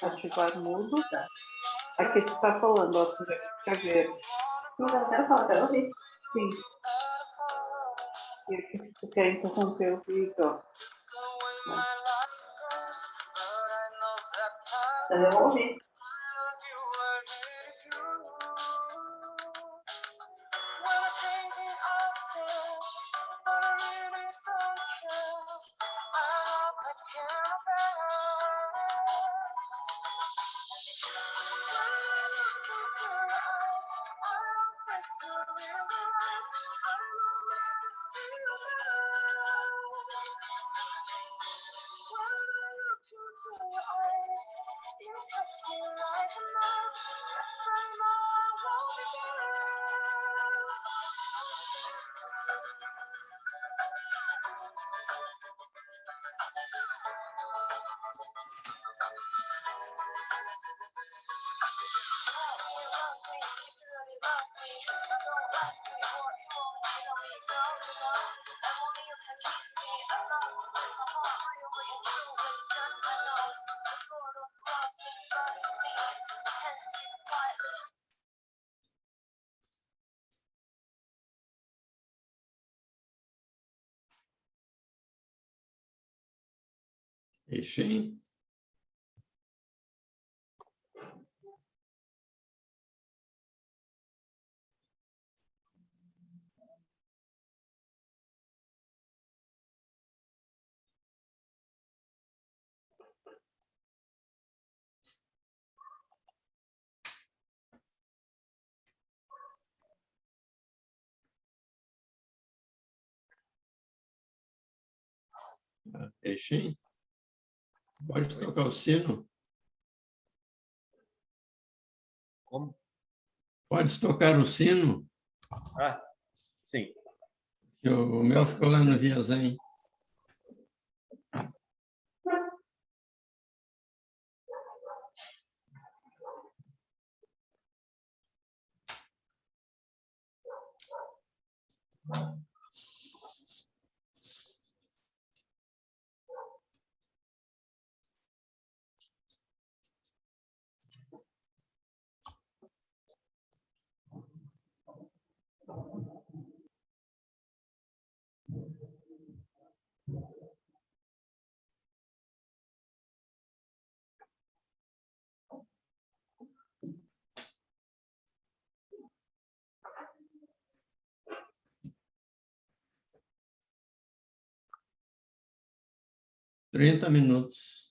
Ativar mudo. Aqui tu tá falando, ó, tu fica verde. Não tá até falar, quero ouvir. Sim. E aqui se tu quer interromper o vídeo, ó. Então eu vou ouvir. Deixei. Deixei. Pode tocar o sino? Como? Pode tocar o sino? Ah, sim. O meu ficou lá no Viazém. Trinta minutos.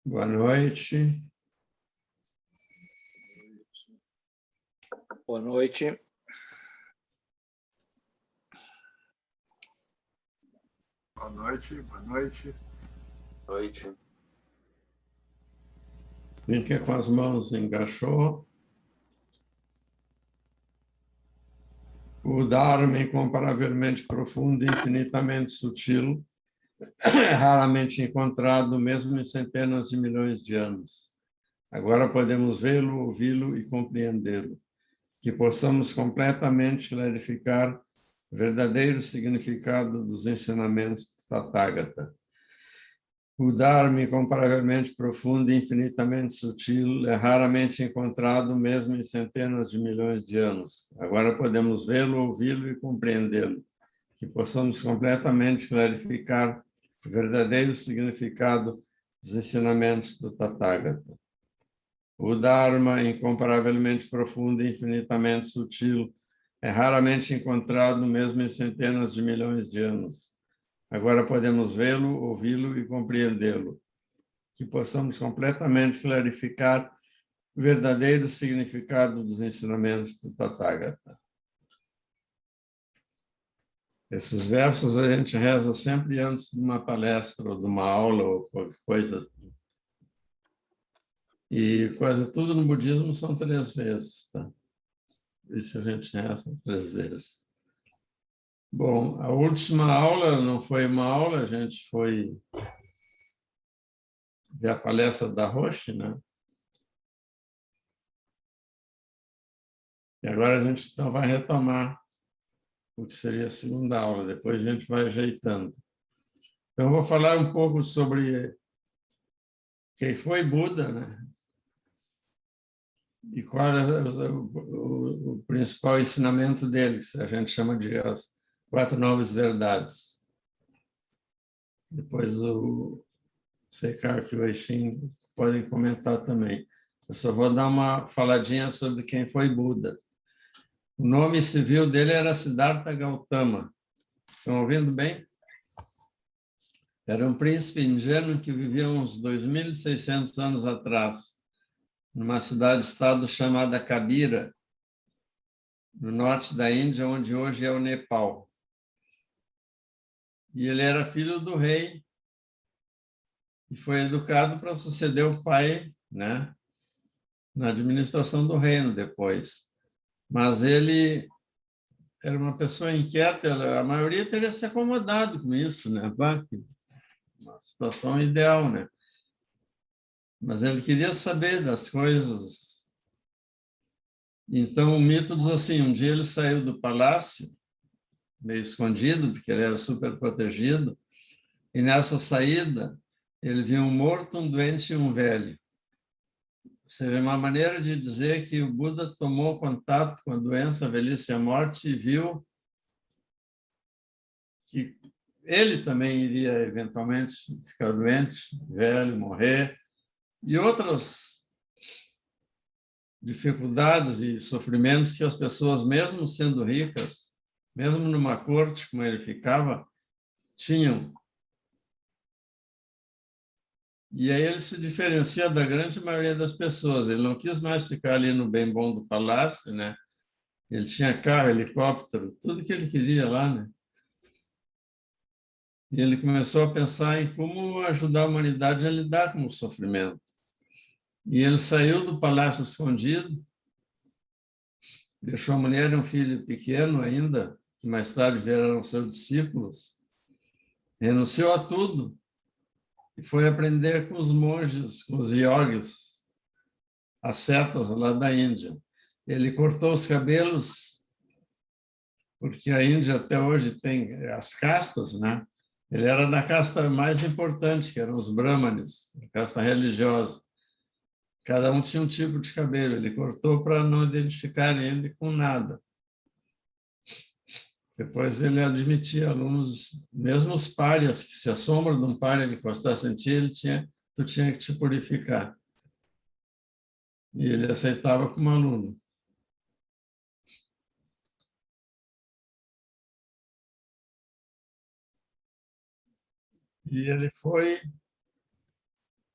Boa noite. Boa noite. Boa noite, boa noite. Noite. Fique com as mãos encaixou. O Dharma incomparavelmente profundo e infinitamente sutil é raramente encontrado mesmo em centenas de milhões de anos. Agora podemos vê-lo, ouvi-lo e compreendê-lo. Que possamos completamente clarificar o verdadeiro significado dos ensinamentos do Tathagata. O Dharma, incomparavelmente profundo e infinitamente sutil, é raramente encontrado mesmo em centenas de milhões de anos. Agora podemos vê-lo, ouvi-lo e compreendê-lo. Que possamos completamente clarificar o verdadeiro significado dos ensinamentos do Tathagata. O Dharma, incomparavelmente profundo e infinitamente sutil, é raramente encontrado mesmo em centenas de milhões de anos. Agora podemos vê-lo, ouvi-lo e compreendê-lo. Que possamos completamente clarificar o verdadeiro significado dos ensinamentos do Tathagata. Esses versos a gente reza sempre antes de uma palestra ou de uma aula ou qualquer coisa assim. E quase tudo no budismo são 3 vezes, tá? Isso a gente reza 3 vezes. Bom, a última aula não foi uma aula, a gente foi ver a palestra da Roche, né? E agora a gente então vai retomar o que seria a segunda aula, depois a gente vai ajeitando. Então, eu vou falar um pouco sobre quem foi Buda, né? E qual é o principal ensinamento dele, que a gente chama de as 4 novas verdades. Depois o Sekar e o Eixin podem comentar também. Eu só vou dar uma faladinha sobre quem foi Buda. O nome civil dele era Siddhartha Gautama. Estão ouvindo bem? Era um príncipe indiano que vivia uns 2.600 anos atrás, numa cidade-estado chamada Kabira, no norte da Índia, onde hoje é o Nepal. E ele era filho do rei e foi educado para suceder o pai, né, na administração do reino depois. Mas ele era uma pessoa inquieta, a maioria teria se acomodado com isso, né? Uma situação ideal, né? Mas ele queria saber das coisas. Então, o mito diz assim, um dia ele saiu do palácio, meio escondido, porque ele era super protegido, e nessa saída ele viu um morto, um doente e um velho. Ou seja, uma maneira de dizer que o Buda tomou contato com a doença, a velhice e a morte e viu que ele também iria eventualmente ficar doente, velho, morrer, e outras dificuldades e sofrimentos que as pessoas, mesmo sendo ricas, mesmo numa corte como ele ficava, tinham. E aí ele se diferencia da grande maioria das pessoas. Ele não quis mais ficar ali no bem bom do palácio, né? Ele tinha carro, helicóptero, tudo que ele queria lá, né? E ele começou a pensar em como ajudar a humanidade a lidar com o sofrimento. E ele saiu do palácio escondido, deixou a mulher e um filho pequeno ainda, que mais tarde vieram seus discípulos, renunciou a tudo e foi aprender com os monges, com os yogis, ascetas lá da Índia. Ele cortou os cabelos, porque a Índia até hoje tem as castas, né? Ele era da casta mais importante, que eram os brahmanes, a casta religiosa. Cada um tinha um tipo de cabelo. Ele cortou para não identificarem ele com nada. Depois ele admitia alunos, mesmo os párias, que se a sombra de um pária encostasse em ti, tu tinha que te purificar. E ele aceitava como aluno. E ele foi...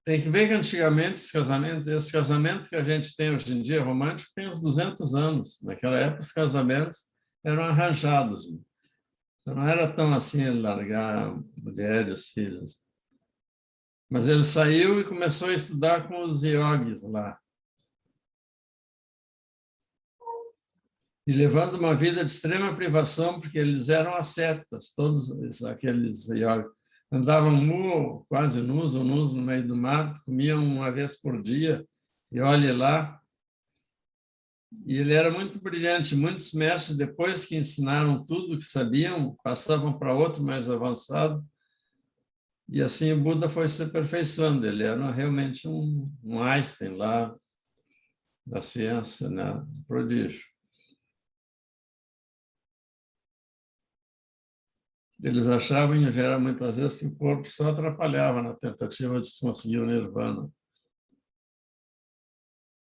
Tem que ver que antigamente esse casamento que a gente tem hoje em dia, romântico, tem uns 200 anos. Naquela época, os casamentos eram arranjados. Então, não era tão assim ele largar a mulher e os filhos. Mas ele saiu e começou a estudar com os yogis lá. E levando uma vida de extrema privação, porque eles eram ascetas, todos aqueles yogis. Andavam quase nus ou nus no meio do mato, comiam uma vez por dia, e olhe lá. E ele era muito brilhante. Muitos mestres, depois que ensinaram tudo o que sabiam, passavam para outro mais avançado. E assim o Buda foi se aperfeiçoando. Ele era realmente um Einstein lá da ciência, né? Um prodígio. Eles achavam, em geral, muitas vezes, que o corpo só atrapalhava na tentativa de conseguir o nirvana.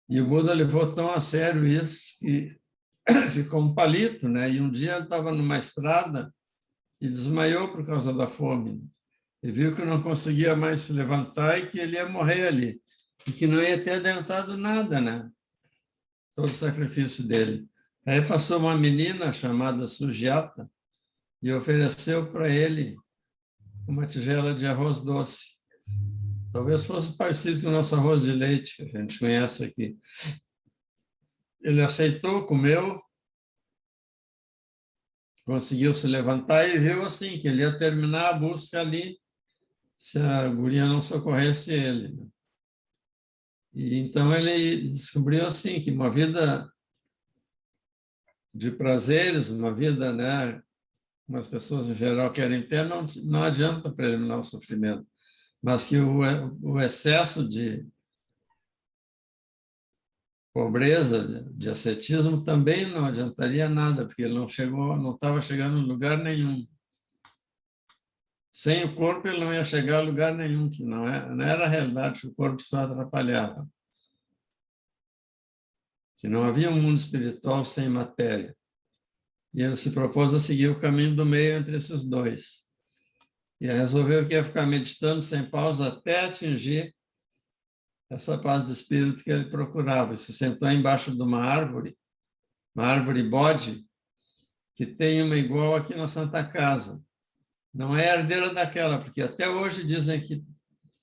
E o Buda levou tão a sério isso que ficou um palito, né? E um dia ele estava numa estrada e desmaiou por causa da fome. E viu que não conseguia mais se levantar e que ele ia morrer ali. E que não ia ter adiantado nada, né? Todo o sacrifício dele. Aí passou uma menina chamada Sujata e ofereceu para ele uma tigela de arroz doce. Talvez fosse parecido com o nosso arroz de leite, que a gente conhece aqui. Ele aceitou, comeu, conseguiu se levantar e viu assim que ele ia terminar a busca ali se a guria não socorresse ele. E então ele descobriu assim que uma vida de prazeres, uma vida, né, como as pessoas em geral querem ter, não adianta para eliminar o sofrimento, mas que o excesso de pobreza, de ascetismo, também não adiantaria nada, porque ele não estava chegando em lugar nenhum. Sem o corpo, ele não ia chegar a lugar nenhum, que não era a realidade, que o corpo só atrapalhava. Que não havia um mundo espiritual sem matéria. E ele se propôs a seguir o caminho do meio entre esses dois. E resolveu que ia ficar meditando sem pausa até atingir essa paz de espírito que ele procurava. E se sentou embaixo de uma árvore bode, que tem uma igual aqui na Santa Casa. Não é herdeira daquela, porque até hoje dizem que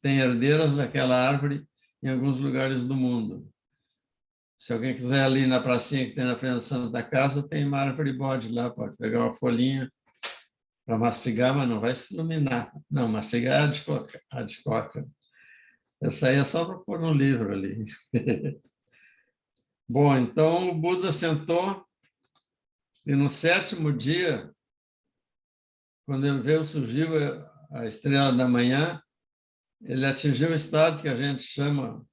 tem herdeiras daquela árvore em alguns lugares do mundo. Se alguém quiser ali na pracinha que tem na frente da Santa Casa, tem uma árvore bode lá, pode pegar uma folhinha para mastigar, mas não vai se iluminar. Não, mastigar é a de coca. Essa aí é só para pôr no livro ali. Bom, então o Buda sentou e no 7º dia, quando ele veio, surgiu a estrela da manhã, ele atingiu o estado que a gente chama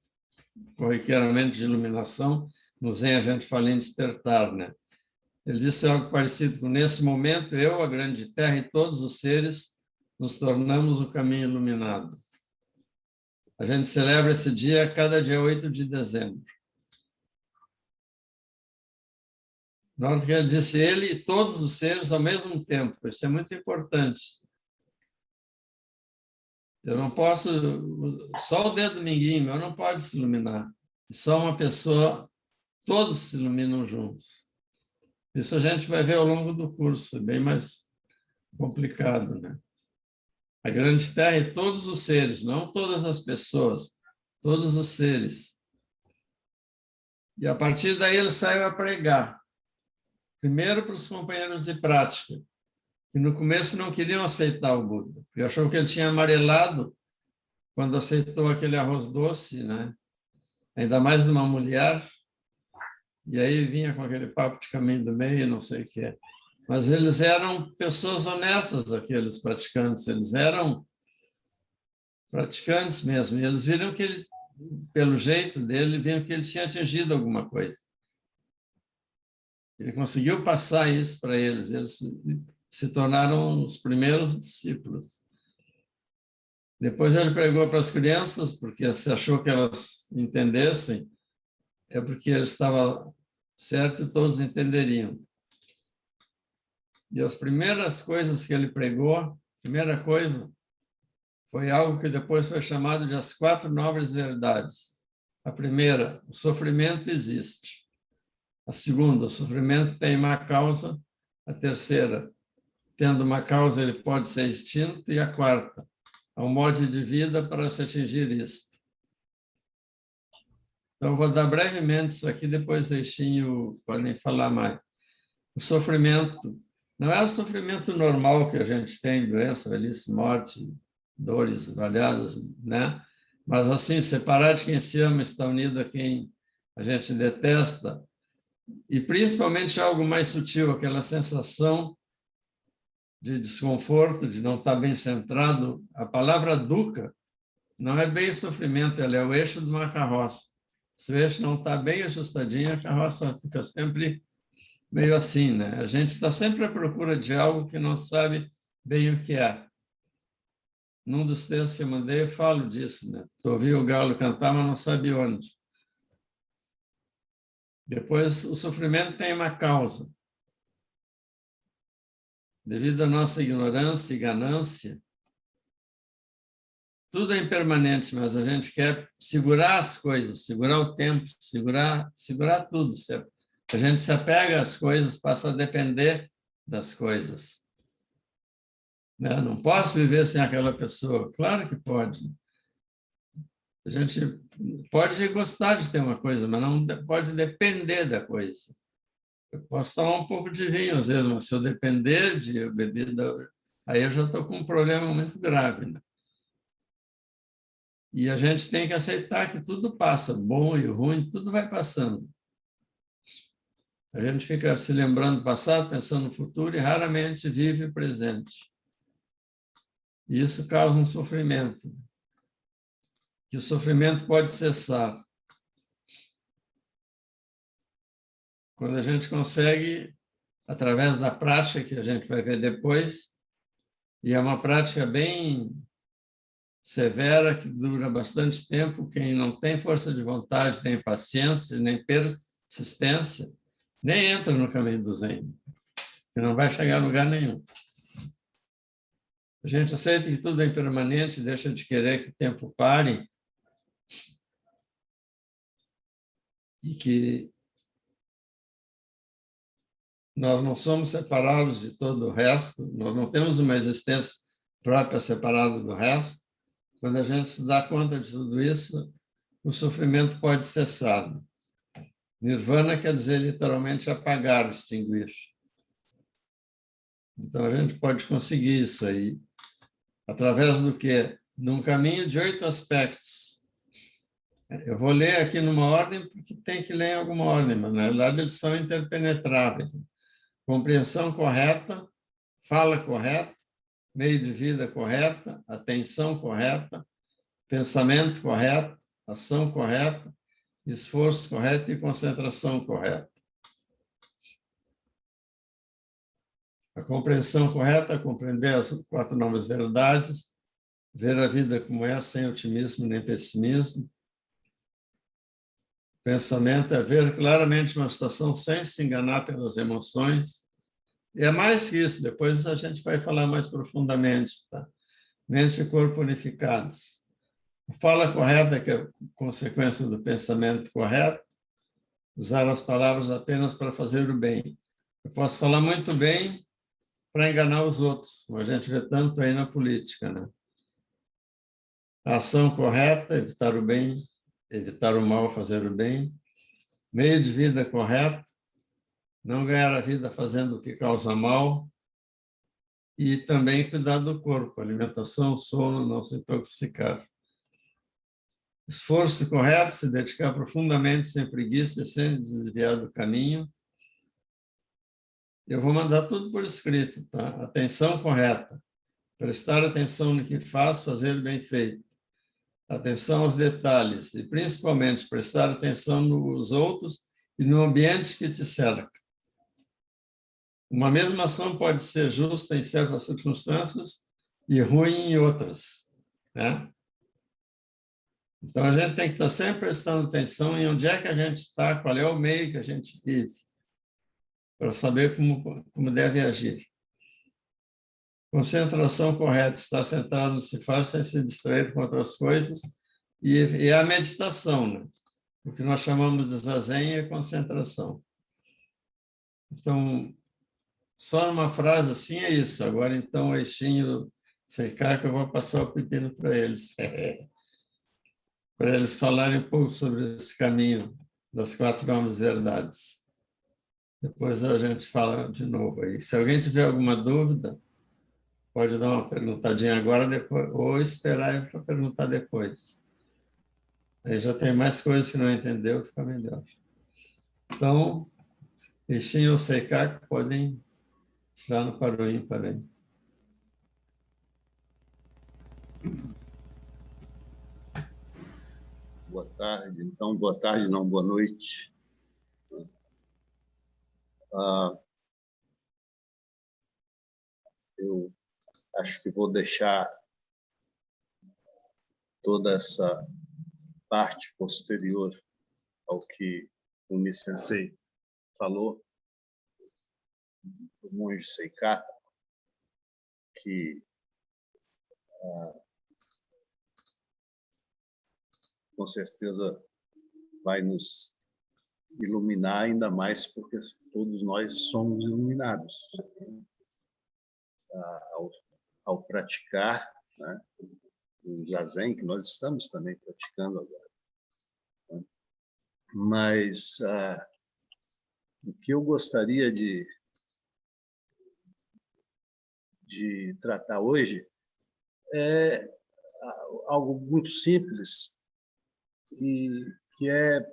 corriqueiramente de iluminação. No Zen a gente fala em despertar, né? Ele disse algo parecido com: nesse momento, eu, a grande terra e todos os seres nos tornamos o caminho iluminado. A gente celebra esse dia cada dia 8 de dezembro. Nota que ele disse ele e todos os seres ao mesmo tempo. Isso é muito importante. Eu não posso... Só o dedo mindinho meu não pode se iluminar. Só uma pessoa, todos se iluminam juntos. Isso a gente vai ver ao longo do curso, é bem mais complicado, né? A grande terra é todos os seres, não todas as pessoas, todos os seres. E a partir daí ele saiu a pregar. Primeiro para os companheiros de prática, que no começo não queriam aceitar o Buda, porque achavam que ele tinha amarelado quando aceitou aquele arroz doce, né? Ainda mais de uma mulher, e aí vinha com aquele papo de caminho do meio, não sei o que é. Mas eles eram pessoas honestas, aqueles praticantes, eles eram praticantes mesmo, e eles viram que ele, pelo jeito dele, viram que ele tinha atingido alguma coisa. Ele conseguiu passar isso para eles, eles se tornaram os primeiros discípulos. Depois ele pregou para as crianças, porque se achou que elas entendessem, é porque ele estava certo e todos entenderiam. E as primeiras coisas que ele pregou, a primeira coisa, foi algo que depois foi chamado de as 4 nobres verdades. A primeira, o sofrimento existe. A segunda, o sofrimento tem uma causa. A terceira, tendo uma causa, ele pode ser extinto. E a quarta, há um modo de vida para se atingir isto. Então, vou dar brevemente isso aqui, depois o Eixinho podem falar mais. O sofrimento não é o sofrimento normal que a gente tem, doença, velhice, morte, dores variadas, né? Mas, assim, separar de quem se ama, está unido a quem a gente detesta, e principalmente algo mais sutil, aquela sensação de desconforto, de não estar bem centrado. A palavra dukkha não é bem sofrimento, ela é o eixo de uma carroça. Se o eixo não está bem ajustadinho, a carroça fica sempre meio assim, né? A gente está sempre à procura de algo que não sabe bem o que é. Num dos textos que eu mandei, eu falo disso, né? Tu ouviu o galo cantar, mas não sabe onde. Depois, o sofrimento tem uma causa. Devido à nossa ignorância e ganância, tudo é impermanente, mas a gente quer segurar as coisas, segurar o tempo, segurar tudo. A gente se apega às coisas, passa a depender das coisas. Não posso viver sem aquela pessoa. Claro que pode. A gente pode gostar de ter uma coisa, mas não pode depender da coisa. Eu posso tomar um pouco de vinho, às vezes, mas se eu depender de bebida, aí eu já estou com um problema muito grave, né? E a gente tem que aceitar que tudo passa, bom e ruim, tudo vai passando. A gente fica se lembrando do passado, pensando no futuro e raramente vive o presente. E isso causa um sofrimento, que o sofrimento pode cessar quando a gente consegue, através da prática, que a gente vai ver depois, e é uma prática bem severa, que dura bastante tempo. Quem não tem força de vontade, nem paciência, nem persistência, nem entra no caminho do Zen, que não vai chegar a lugar nenhum. A gente aceita que tudo é impermanente, deixa de querer que o tempo pare, e que nós não somos separados de todo o resto, nós não temos uma existência própria separada do resto. Quando a gente se dá conta de tudo isso, o sofrimento pode cessar. Nirvana quer dizer literalmente apagar, extinguir. Então a gente pode conseguir isso aí através do quê? De um caminho de 8 aspectos. Eu vou ler aqui numa ordem porque tem que ler em alguma ordem, mas na verdade eles são interpenetráveis. Compreensão correta, fala correta, meio de vida correta, atenção correta, pensamento correto, ação correta, esforço correto e concentração correta. A compreensão correta é compreender as 4 novas verdades, ver a vida como é, sem otimismo nem pessimismo. Pensamento é ver claramente uma situação sem se enganar pelas emoções. E é mais que isso, depois a gente vai falar mais profundamente, tá? Mente e corpo unificados. A fala correta, que é consequência do pensamento correto, usar as palavras apenas para fazer o bem. Eu posso falar muito bem para enganar os outros, como a gente vê tanto aí na política, né? A ação correta, evitar o bem, evitar o mal, fazer o bem. Meio de vida correto, não ganhar a vida fazendo o que causa mal. E também cuidar do corpo, alimentação, sono, não se intoxicar. Esforço correto, se dedicar profundamente, sem preguiça e sem desviar do caminho. Eu vou mandar tudo por escrito, tá? Atenção correta. Prestar atenção no que faz, fazer bem feito. Atenção aos detalhes e, principalmente, prestar atenção nos outros e no ambiente que te cerca. Uma mesma ação pode ser justa em certas circunstâncias e ruim em outras, né? Então, a gente tem que estar sempre prestando atenção em onde é que a gente está, qual é o meio que a gente vive, para saber como deve agir. Concentração correta, estar sentado no se faz sem se distrair com outras coisas, e a meditação, né? O que nós chamamos de zazen é concentração. Então, só numa frase assim é isso. Agora, então, o Eixinho Seikar, que eu vou passar o pepino para eles. Para eles falarem um pouco sobre esse caminho das 4 grandes verdades. Depois a gente fala de novo aí. Se alguém tiver alguma dúvida, pode dar uma perguntadinha agora, depois, ou esperar para perguntar depois. Aí já tem mais coisas que não entendeu, fica melhor. Então, Eixinho ou Seikar podem tirar no para o ímpar aí. Boa tarde. Então, boa tarde, não, boa noite. Eu acho que vou deixar toda essa parte posterior ao que o Nisensei falou, do monge Seikar, que com certeza vai nos iluminar ainda mais, porque todos nós somos iluminados ao praticar, né, o zazen, que nós estamos também praticando agora. Mas o que eu gostaria de tratar hoje é algo muito simples e que é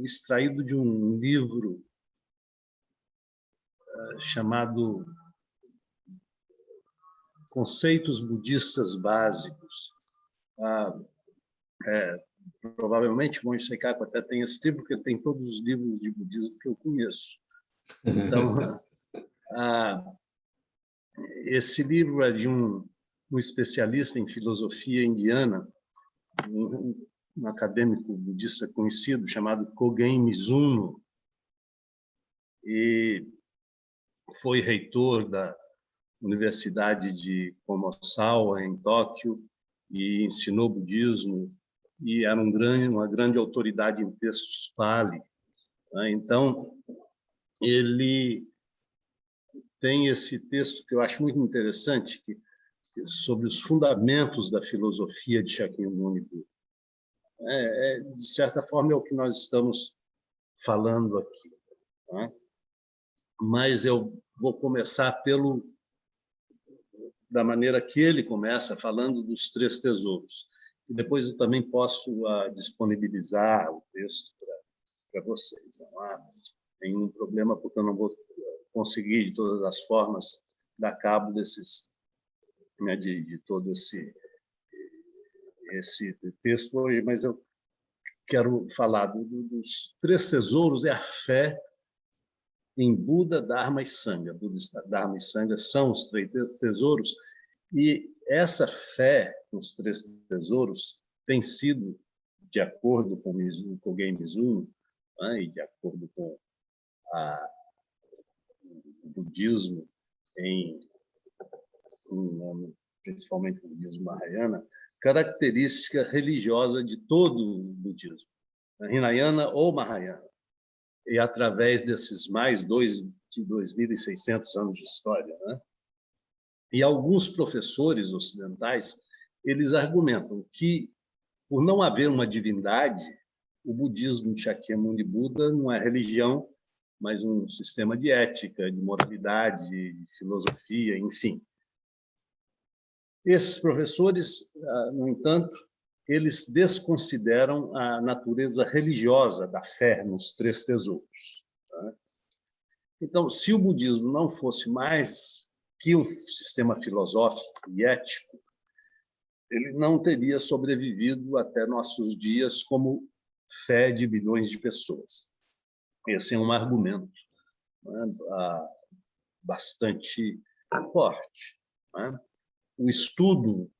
extraído de um livro chamado Conceitos Budistas Básicos. Provavelmente o monge Seikaku até tem esse livro, porque ele tem todos os livros de budismo que eu conheço. Então, esse livro é de um especialista em filosofia indiana, um acadêmico budista conhecido, chamado Kogen Mizuno, e foi reitor da Universidade de Kumamoto, em Tóquio, e ensinou budismo, e era uma grande autoridade em textos Pali. Então, ele tem esse texto que eu acho muito interessante, sobre os fundamentos da filosofia de Shakyamuni Buda. De certa forma, é o que nós estamos falando aqui. Né? Mas eu vou começar da maneira que ele começa, falando dos 3 tesouros. E depois eu também posso disponibilizar o texto para vocês. Não há nenhum problema, porque eu não vou conseguir, de todas as formas, dar cabo de todo esse texto hoje, mas eu quero falar dos 3 tesouros. É a fé em Buda, Dharma e Sangha. Buda, Dharma e Sangha são os 3 tesouros, e essa fé nos 3 tesouros tem sido de acordo com o Kogei Mizuno, né, e de acordo com o budismo, principalmente o budismo Mahayana, característica religiosa de todo o budismo, Hinayana ou Mahayana. E através desses mais de 2.600 anos de história, né? E alguns professores ocidentais, eles argumentam que, por não haver uma divindade, o budismo de Shakyamuni Buda não é religião, mas um sistema de ética, de moralidade, de filosofia, enfim. Esses professores, no entanto, eles desconsideram a natureza religiosa da fé nos três tesouros. Tá? Então, se o budismo não fosse mais que um sistema filosófico e ético, ele não teria sobrevivido até nossos dias como fé de bilhões de pessoas. Esse é um argumento, né, bastante forte. Né? O estudo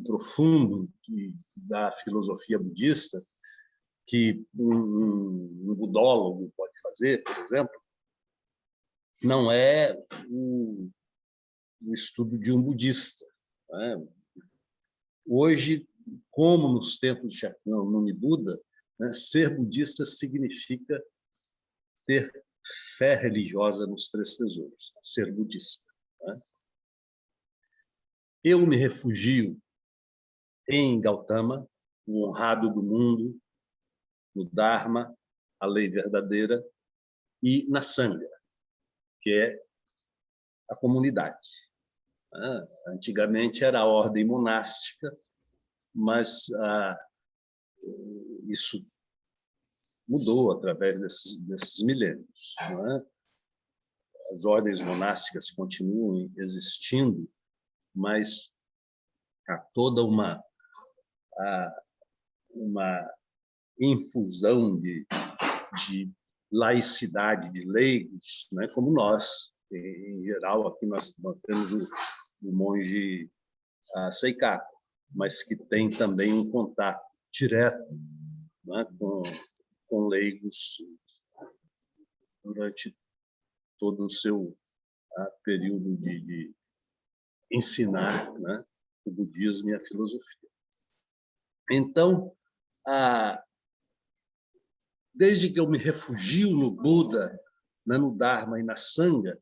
profundo da filosofia budista, que um budólogo pode fazer, por exemplo, não é o estudo de um budista. Né? Hoje, como nos tempos de Shakyamuni Buda, né, ser budista significa ter fé religiosa nos três tesouros, ser budista. Né? Eu me refugio em Gautama, o honrado do mundo, no Dharma, a lei verdadeira, e na Sangha, que é a comunidade. Antigamente era a ordem monástica, mas isso mudou através desses milênios. Não é? As ordens monásticas continuam existindo, mas há toda uma infusão de laicidade, de leigos, né? Como nós. Em geral, aqui nós temos o monge Seikaku, mas que tem também um contato direto, né, com leigos durante todo o seu período de ensinar, né, o budismo e a filosofia. Então, desde que eu me refugio no Buda, né, no Dharma e na Sangha,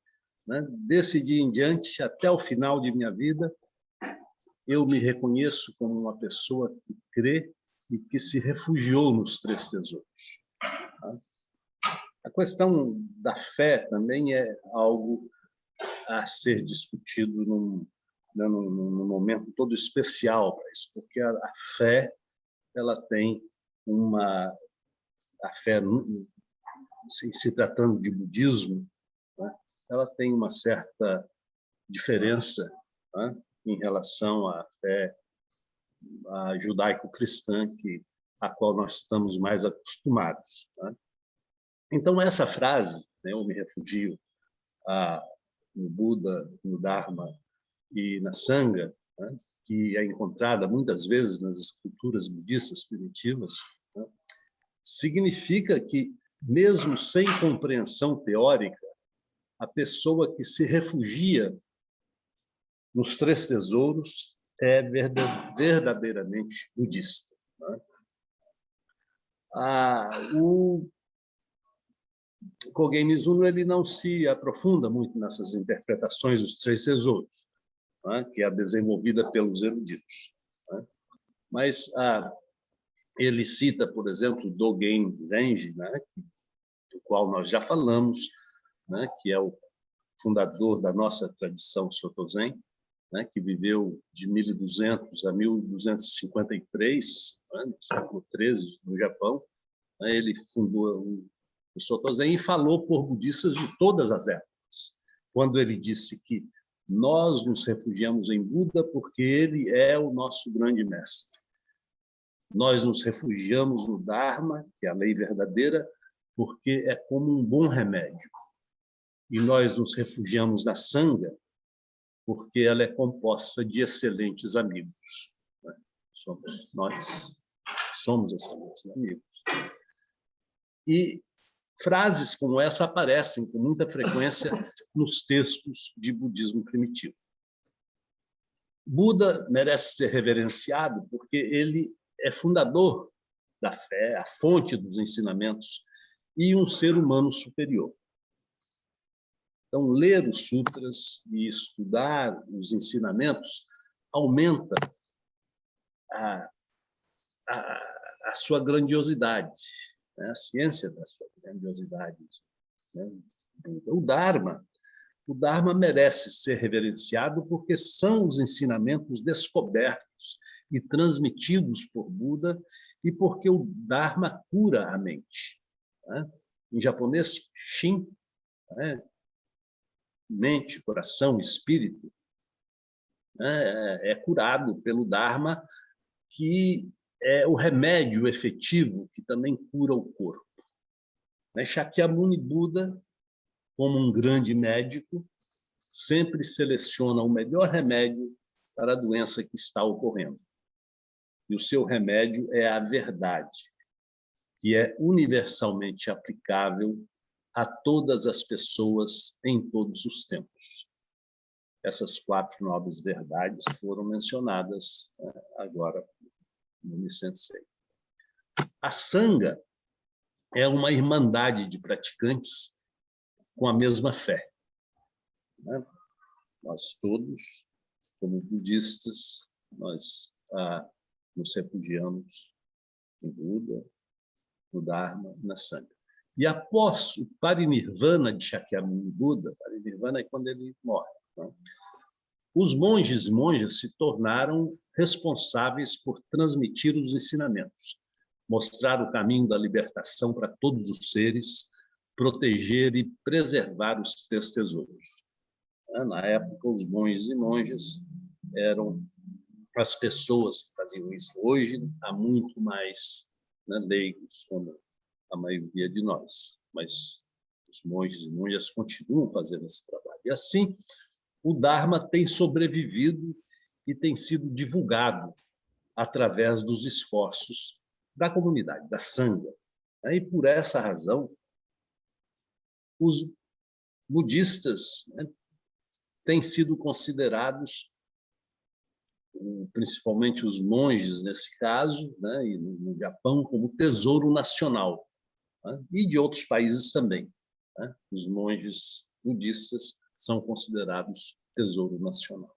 né, desse dia em diante, até o final de minha vida, eu me reconheço como uma pessoa que crê e que se refugiou nos três tesouros. A questão da fé também é algo a ser discutido num momento todo especial para isso, porque a fé, ela tem a fé, se tratando de budismo, né, ela tem uma certa diferença, né, em relação à fé judaico-cristã, a qual nós estamos mais acostumados. Né? Então, essa frase, né, eu me refugio no Buda, no Dharma e na Sangha, né, que é encontrada muitas vezes nas escrituras budistas primitivas, né, significa que, mesmo sem compreensão teórica, a pessoa que se refugia nos três tesouros é verdadeiramente budista. Né? O Kogei Mizuno ele não se aprofunda muito nessas interpretações dos três tesouros, né, que é desenvolvida pelos eruditos. Né? Mas ele cita, por exemplo, Dogen Zenji, né, do qual nós já falamos, né, que é o fundador da nossa tradição Soto Zen, né, que viveu de 1200 a 1253, né, no século XIII, no Japão. Né, ele fundou o Soto Zen e falou por budistas de todas as épocas, quando ele disse que nós nos refugiamos em Buda porque ele é o nosso grande mestre. Nós nos refugiamos no Dharma, que é a lei verdadeira, porque é como um bom remédio. E nós nos refugiamos na Sangha, porque ela é composta de excelentes amigos. Somos nós, somos excelentes amigos. E frases como essa aparecem com muita frequência nos textos de budismo primitivo. Buda merece ser reverenciado porque ele é fundador da fé, a fonte dos ensinamentos e um ser humano superior. Então, ler os sutras e estudar os ensinamentos aumenta a sua grandiosidade, né? A ciência da sua grandiosidade, né? O Dharma merece ser reverenciado porque são os ensinamentos descobertos e transmitidos por Buda e porque o Dharma cura a mente, né? Em japonês, Shin, né? Mente, coração, espírito, né? É curado pelo Dharma, que é o remédio efetivo que também cura o corpo. Shakyamuni Buda, como um grande médico, sempre seleciona o melhor remédio para a doença que está ocorrendo. E o seu remédio é a verdade, que é universalmente aplicável a todas as pessoas em todos os tempos. Essas 4 nobres verdades foram mencionadas agora no Nissensei. A Sangha é uma irmandade de praticantes com a mesma fé, né? Nós todos, como budistas, nós nos refugiamos em Buda, no Dharma, na Sangha. E após o parinirvana de Shakyamuni Buda, parinirvana é quando ele morre, né? Os monges e monjas se tornaram responsáveis por transmitir os ensinamentos, mostrar o caminho da libertação para todos os seres, proteger e preservar os 3 tesouros. Na época, os monges e monjas eram as pessoas que faziam isso. Hoje, há muito mais, né, leigos, como a maioria de nós, mas os monges e monjas continuam fazendo esse trabalho. E assim, o Dharma tem sobrevivido e tem sido divulgado através dos esforços da comunidade, da Sangha. E por essa razão, os budistas, né, têm sido considerados, principalmente os monges nesse caso, né, e no Japão, como tesouro nacional, né, e de outros países também, né? Os monges budistas são considerados tesouro nacional.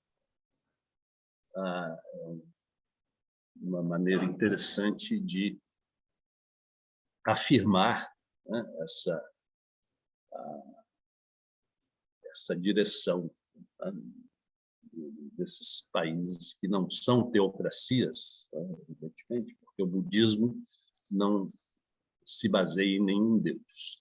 Uma maneira interessante de afirmar, né, essa direção, né, desses países que não são teocracias, né, evidentemente, porque o budismo não se baseia em nenhum deus.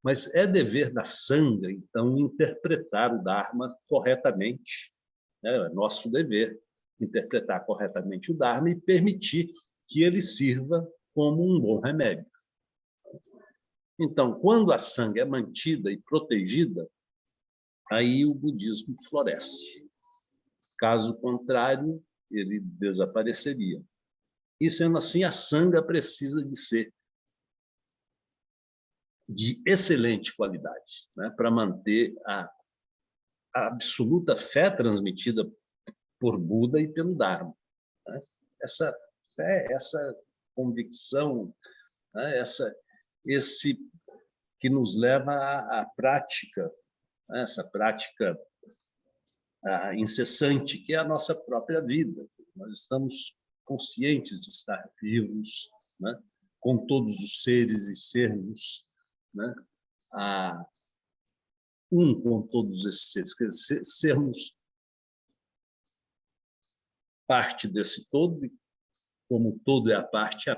Mas é dever da Sangha, então, interpretar o Dharma corretamente, né? É nosso dever interpretar corretamente o Dharma e permitir que ele sirva como um bom remédio. Então, quando a Sangha é mantida e protegida, aí o budismo floresce. Caso contrário, ele desapareceria. E, sendo assim, a Sangha precisa de ser de excelente qualidade, né, para manter a absoluta fé transmitida por Buda e pelo Dharma, né? Essa fé, essa convicção, né, esse que nos leva à prática, né, essa prática incessante, que é a nossa própria vida. Nós estamos conscientes de estar vivos, né, com todos os seres e sermos, né, com todos esses seres, quer dizer, sermos parte desse todo, e como o todo é a parte,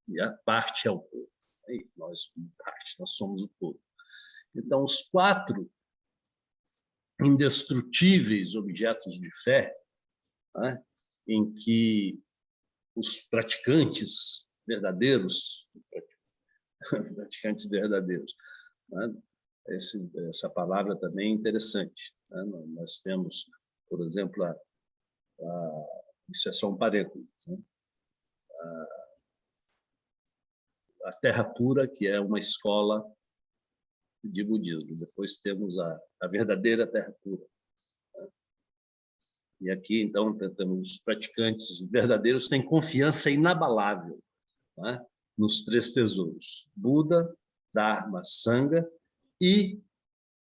e a parte é o todo. E nós, como parte, nós somos o todo. Então, os 4 indestrutíveis objetos de fé, né, em que os praticantes verdadeiros, né, essa palavra também é interessante, né? Nós temos, por exemplo, isso é só um parênteses, né? a Terra Pura, que é uma escola de budismo. Depois temos a verdadeira Terra Pura. E aqui, então, temos os praticantes verdadeiros têm confiança inabalável, né, nos 3 tesouros: Buda, Dharma, Sangha e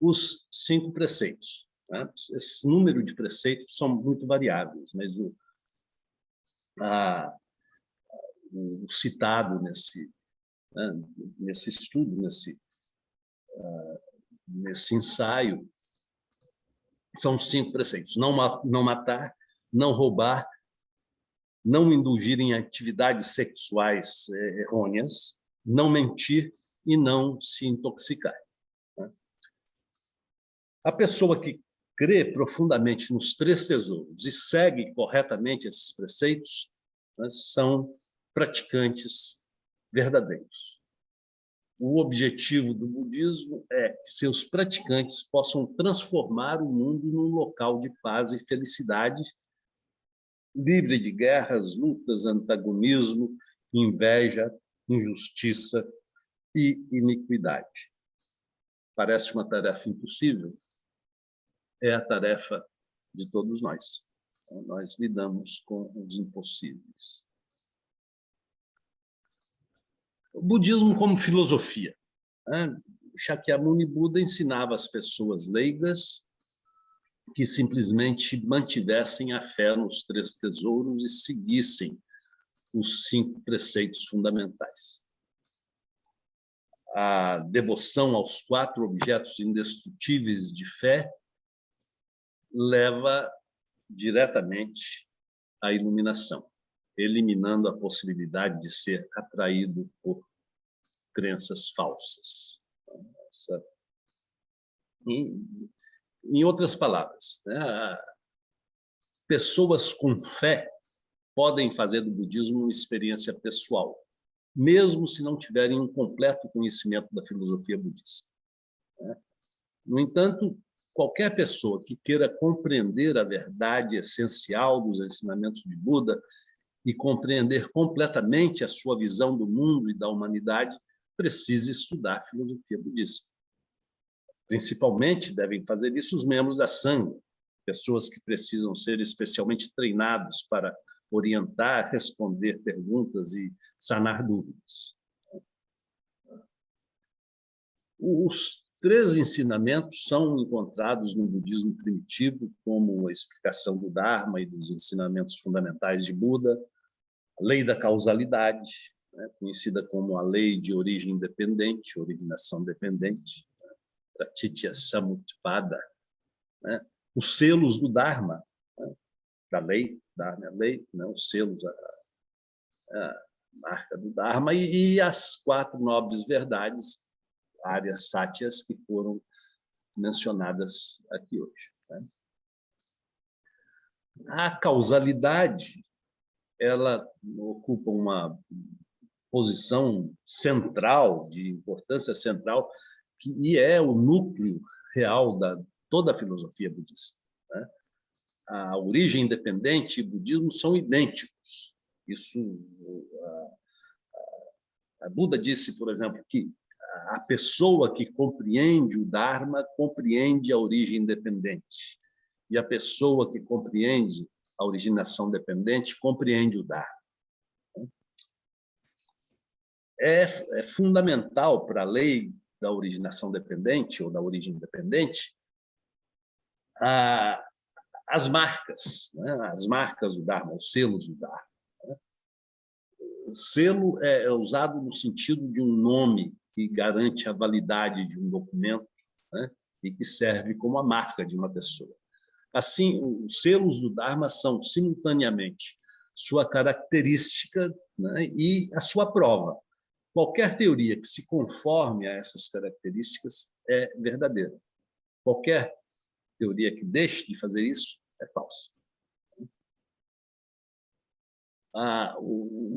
os 5 preceitos. Né? Esse número de preceitos são muito variáveis, mas o citado nesse estudo, nesse ensaio, são os 5 preceitos: não matar, não roubar, não indulgir em atividades sexuais errôneas, não mentir e não se intoxicar. A pessoa que crê profundamente nos 3 tesouros e segue corretamente esses preceitos, né, são praticantes verdadeiros. O objetivo do budismo é que seus praticantes possam transformar o mundo num local de paz e felicidade, livre de guerras, lutas, antagonismo, inveja, injustiça e iniquidade. Parece uma tarefa impossível? É a tarefa de todos nós. Então, nós lidamos com os impossíveis. O budismo como filosofia. Shakyamuni Buda ensinava às pessoas leigas que simplesmente mantivessem a fé nos 3 tesouros e seguissem os 5 preceitos fundamentais. A devoção aos 4 objetos indestrutíveis de fé leva diretamente à iluminação, eliminando a possibilidade de ser atraído por crenças falsas. Em outras palavras, né, pessoas com fé podem fazer do budismo uma experiência pessoal, mesmo se não tiverem um completo conhecimento da filosofia budista. No entanto, qualquer pessoa que queira compreender a verdade essencial dos ensinamentos de Buda e compreender completamente a sua visão do mundo e da humanidade, precisa estudar filosofia budista. Principalmente devem fazer isso os membros da Sangha, pessoas que precisam ser especialmente treinados para orientar, responder perguntas e sanar dúvidas. Os 3 ensinamentos são encontrados no budismo primitivo, como a explicação do Dharma e dos ensinamentos fundamentais de Buda, a lei da causalidade, né, conhecida como a lei de origem independente, originação dependente, Pratitya Samutpada, né, os selos do Dharma, né, da lei, Dharma é a lei, né, os selos, a marca do Dharma, e as 4 nobres verdades, áreas sátias, que foram mencionadas aqui hoje. Né? A causalidade, ela ocupa uma posição central, de importância central, e é o núcleo real da toda a filosofia budista. Né? A origem independente e o budismo são idênticos. Isso, a Buda disse, por exemplo, que a pessoa que compreende o Dharma compreende a origem independente. E a pessoa que compreende a originação dependente compreende o Dharma. É fundamental para a lei da originação dependente ou da origem independente as marcas, né? As marcas do Dharma, os selos do Dharma. Né? Selo é usado no sentido de um nome que garante a validade de um documento, né? E que serve como a marca de uma pessoa. Assim, os selos do Dharma são, simultaneamente, sua característica, né, e a sua prova. Qualquer teoria que se conforme a essas características é verdadeira. Qualquer teoria que deixe de fazer isso é falsa.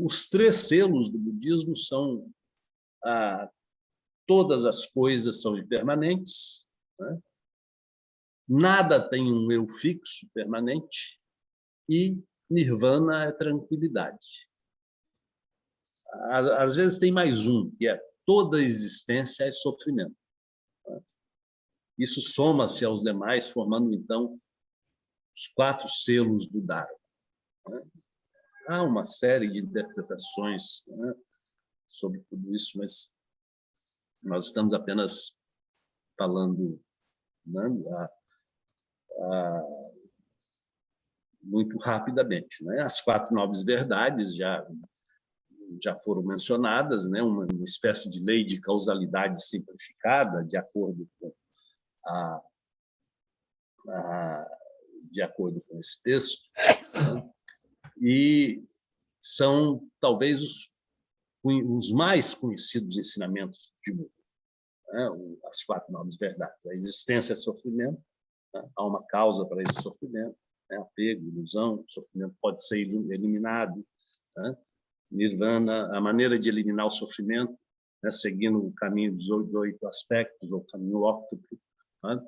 Os 3 selos do budismo são todas as coisas são impermanentes, né? Nada tem um eu fixo, permanente, e nirvana é tranquilidade. Às vezes tem mais um, que é toda existência é sofrimento. Isso soma-se aos demais, formando, então, os 4 selos do Dharma. Há uma série de interpretações, né, sobre tudo isso, mas nós estamos apenas falando, né, muito rapidamente. Né? As 4 nobres verdades já foram mencionadas, né? Uma espécie de lei de causalidade simplificada, de acordo com esse texto, né? E são talvez os mais conhecidos ensinamentos de Buda, né? As 4 nobres verdades. A existência é sofrimento, né? Há uma causa para esse sofrimento, né? Apego, ilusão, o sofrimento pode ser eliminado, né? Nirvana, a maneira de eliminar o sofrimento, né? Seguindo o caminho dos 8 aspectos, ou o caminho óctuplo, né?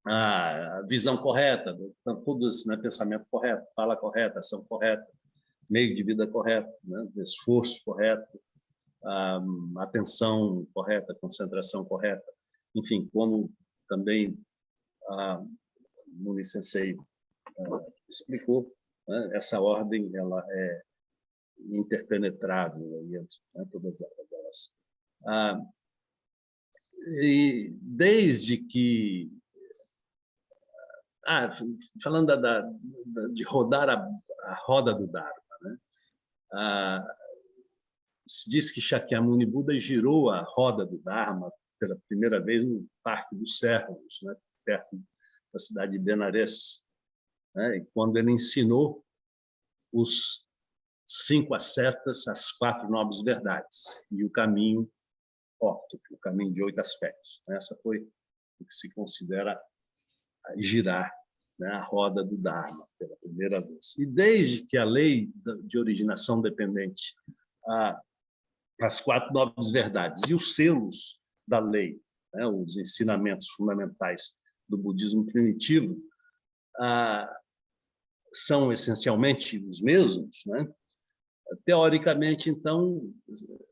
A visão correta, então, tudo isso, né? Pensamento correto, fala correta, ação correta, meio de vida correto, né? Esforço correto, atenção correta, concentração correta, enfim, como também Muni Sensei explicou, né? Essa ordem ela é interpenetrável entre, né, todas elas. E desde que falando de rodar a roda do Dharma, né? Se diz que Shakyamuni Buda girou a roda do Dharma pela primeira vez no Parque dos Cérvulos, né? Perto da cidade de Benares, né? E quando ele ensinou os 5 ascetas, as 4 nobres verdades e o caminho óctuplo, o caminho de 8 aspectos. Essa foi o que se considera girar, né, a roda do Dharma pela primeira vez. E desde que a lei de originação dependente, as 4 nobres verdades e os selos da lei, né, os ensinamentos fundamentais do budismo primitivo, são essencialmente os mesmos, né? Teoricamente, então,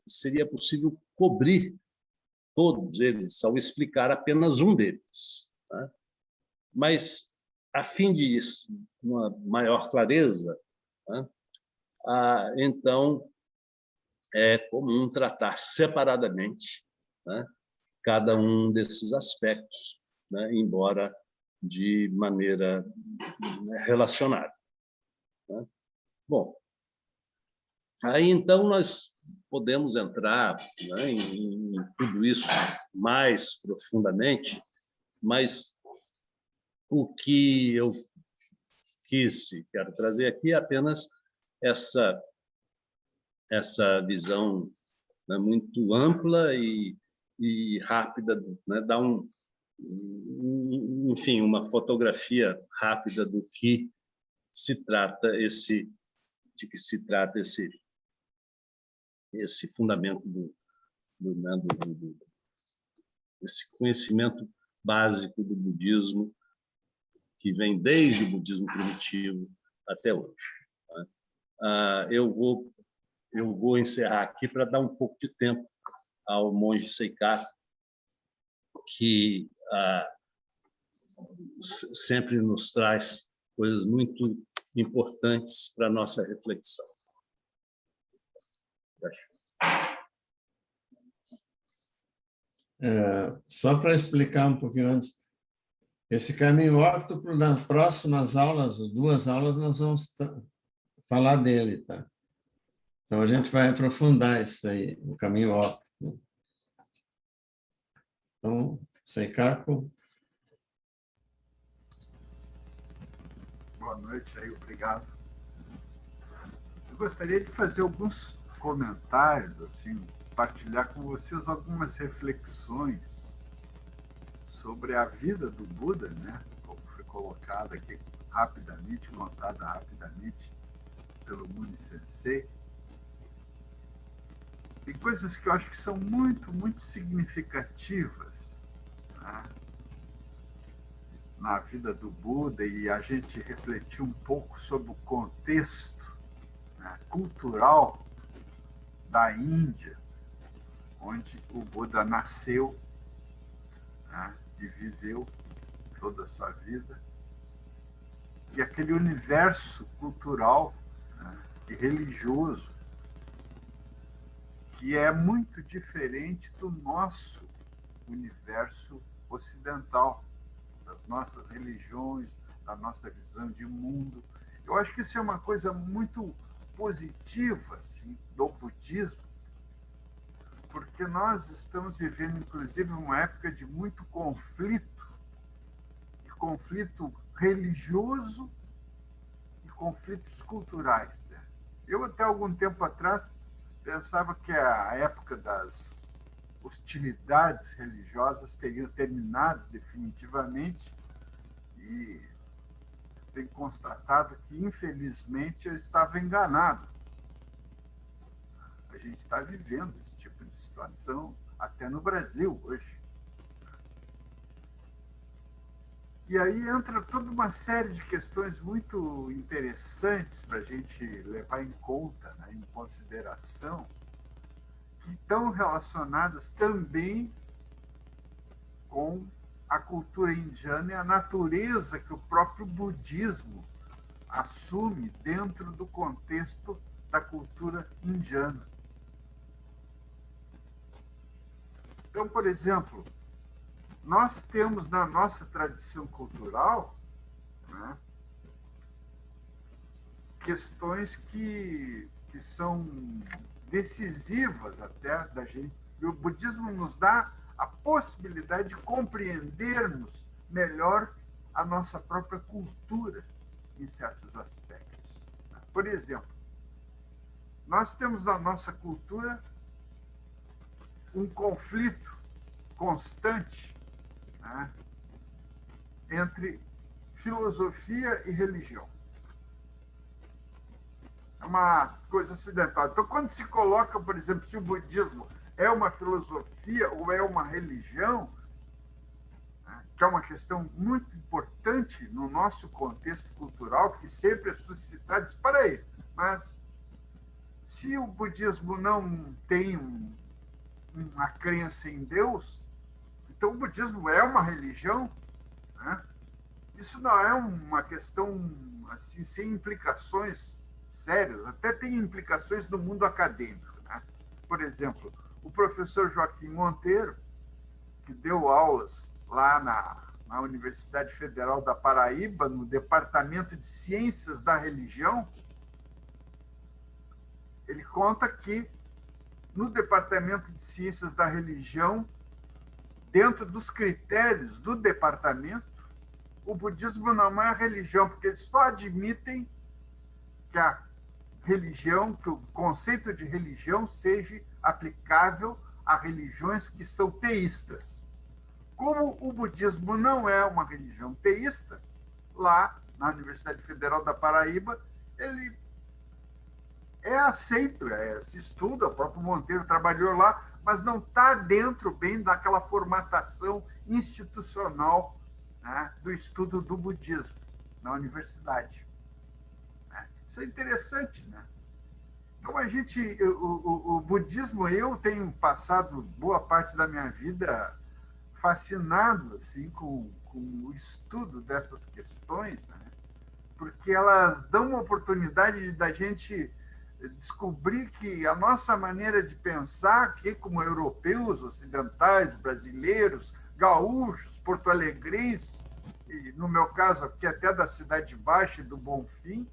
seria possível cobrir todos eles ao explicar apenas um deles, né? Mas, a fim de uma maior clareza, né, então, é comum tratar separadamente, né, cada um desses aspectos, né, embora de maneira relacionada, né? Bom, aí, então, nós podemos entrar, né, em tudo isso mais profundamente, mas o que eu quero trazer aqui é apenas essa visão, né, muito ampla e rápida, né, dar enfim, uma fotografia rápida do que se trata esse fundamento esse conhecimento básico do budismo, que vem desde o budismo primitivo até hoje. Eu vou encerrar aqui para dar um pouco de tempo ao monge Seikaku, que sempre nos traz coisas muito importantes para a nossa reflexão. Só para explicar um pouquinho antes, esse caminho óctuplo, nas próximas aulas, 2 aulas, nós vamos falar dele, tá? Então, a gente vai aprofundar isso aí, o caminho óctuplo. Então, Seikaku. Boa noite aí, obrigado. Eu gostaria de fazer alguns comentários, assim, compartilhar com vocês algumas reflexões sobre a vida do Buda, né? Como foi colocada aqui rapidamente, contada rapidamente pelo Muni Sensei. Tem coisas que eu acho que são muito, muito significativas, né, na vida do Buda, e a gente refletir um pouco sobre o contexto, né, cultural da Índia, onde o Buda nasceu, né, e viveu toda a sua vida, e aquele universo cultural, né, e religioso que é muito diferente do nosso universo ocidental, das nossas religiões, da nossa visão de mundo. Eu acho que isso é uma coisa muito positiva, assim, do budismo, porque nós estamos vivendo, inclusive, uma época de muito conflito, e conflito religioso e conflitos culturais, né? Eu, até algum tempo atrás, pensava que a época das hostilidades religiosas teria terminado definitivamente, e tenho constatado que, infelizmente, eu estava enganado. A gente está vivendo esse tipo de situação até no Brasil hoje. E aí entra toda uma série de questões muito interessantes para a gente levar em conta, né, em consideração, que estão relacionadas também com a cultura indiana e a natureza que o próprio budismo assume dentro do contexto da cultura indiana. Então, por exemplo, nós temos na nossa tradição cultural, né, questões que são decisivas até da gente. E o budismo nos dá a possibilidade de compreendermos melhor a nossa própria cultura em certos aspectos. Por exemplo, nós temos na nossa cultura um conflito constante, né, entre filosofia e religião. É uma coisa ocidental. Então, quando se coloca, por exemplo, se o budismo é uma filosofia ou é uma religião, né, que é uma questão muito importante no nosso contexto cultural, que sempre é suscitado, diz, para aí, mas se o budismo não tem uma crença em Deus, então o budismo é uma religião, né? Isso não é uma questão assim, sem implicações sérias, até tem implicações no mundo acadêmico, né? Por exemplo, o professor Joaquim Monteiro, que deu aulas lá na Universidade Federal da Paraíba, no Departamento de Ciências da Religião, ele conta que no Departamento de Ciências da Religião, dentro dos critérios do departamento, o budismo não é religião, porque eles só admitem que a religião, que o conceito de religião seja aplicável a religiões que são teístas. Como o budismo não é uma religião teísta, lá na Universidade Federal da Paraíba, ele é aceito, se estuda, o próprio Monteiro trabalhou lá, mas não está dentro bem daquela formatação institucional, né, do estudo do budismo na universidade. Isso é interessante, né? Então, o budismo, eu tenho passado boa parte da minha vida fascinado assim, com o estudo dessas questões, né? Porque elas dão uma oportunidade da gente descobrir que a nossa maneira de pensar aqui, como europeus, ocidentais, brasileiros, gaúchos, porto-alegrenses, e no meu caso aqui até da Cidade Baixa e do Bonfim,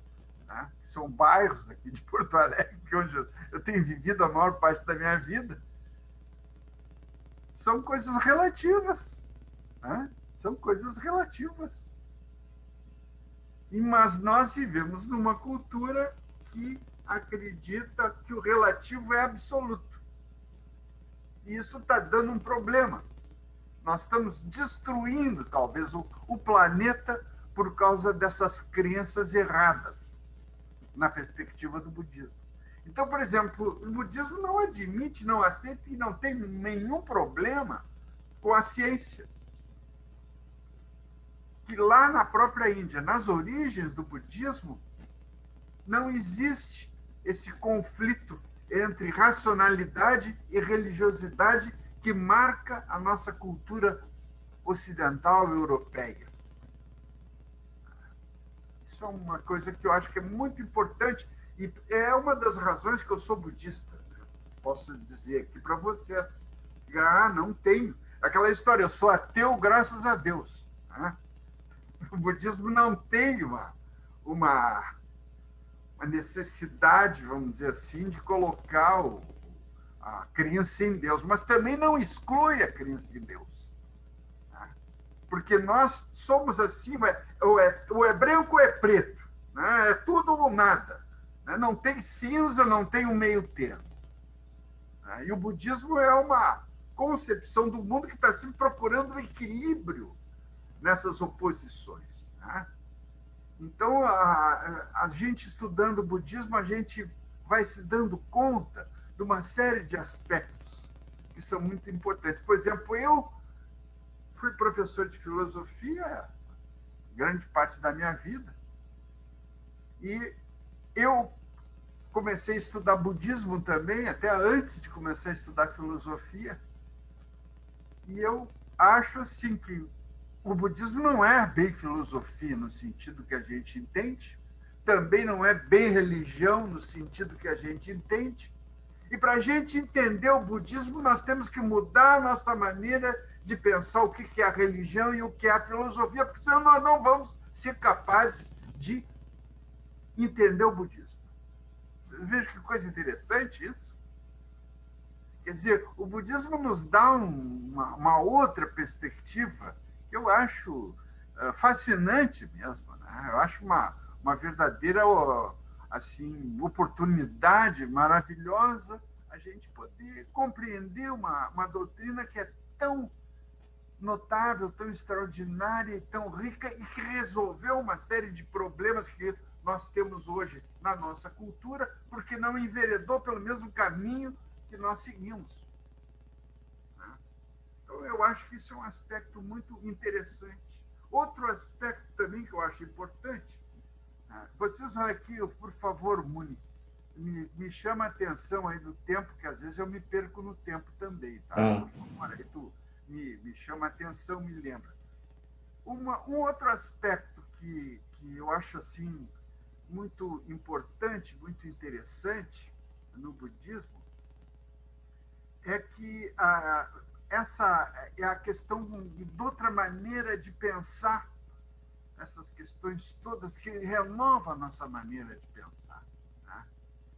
né, que são bairros aqui de Porto Alegre, onde eu tenho vivido a maior parte da minha vida, são coisas relativas, né? São coisas relativas. Mas nós vivemos numa cultura que acredita que o relativo é absoluto. E isso está dando um problema. Nós estamos destruindo, talvez, o planeta por causa dessas crenças erradas na perspectiva do budismo. Então, por exemplo, o budismo não admite, não aceita e não tem nenhum problema com a ciência. Que lá na própria Índia, nas origens do budismo, não existe esse conflito entre racionalidade e religiosidade que marca a nossa cultura ocidental e europeia. Isso é uma coisa que eu acho que é muito importante e é uma das razões que eu sou budista. Posso dizer aqui para vocês. Não tenho. Aquela história, eu sou ateu graças a Deus. Né? O budismo não tem uma necessidade, vamos dizer assim, de colocar a crença em Deus, mas também não exclui a crença em Deus. Né? Porque nós somos assim, ou é branco ou é preto. Né? É tudo ou nada. Né? Não tem cinza, não tem um meio termo. Né? E o budismo é uma concepção do mundo que está sempre procurando equilíbrio nessas oposições. Né? Então, a gente estudando o budismo, a gente vai se dando conta de uma série de aspectos que são muito importantes. Por exemplo, eu fui professor de filosofia grande parte da minha vida e eu comecei a estudar budismo também, até antes de começar a estudar filosofia. E eu acho assim que o budismo não é bem filosofia no sentido que a gente entende, também não é bem religião no sentido que a gente entende. E para a gente entender o budismo, nós temos que mudar a nossa maneira de pensar o que é a religião e o que é a filosofia, porque senão nós não vamos ser capazes de entender o budismo. Vocês vejam que coisa interessante isso? Quer dizer, o budismo nos dá uma outra perspectiva que eu acho fascinante mesmo. Né? Eu acho uma verdadeira assim, oportunidade maravilhosa a gente poder compreender uma doutrina que é tão notável, tão extraordinária e tão rica e que resolveu uma série de problemas que nós temos hoje na nossa cultura, porque não enveredou pelo mesmo caminho que nós seguimos. Então, eu acho que isso é um aspecto muito interessante. Outro aspecto também que eu acho importante, vocês vão aqui, por favor, Muni, me chama a atenção aí do tempo, que às vezes eu me perco no tempo também, tá? Por favor, aí tu me chama a atenção, me lembra. Um outro aspecto que eu acho assim muito importante, muito interessante no budismo, é que essa é a questão de outra maneira de pensar essas questões todas que renova a nossa maneira de pensar. Né?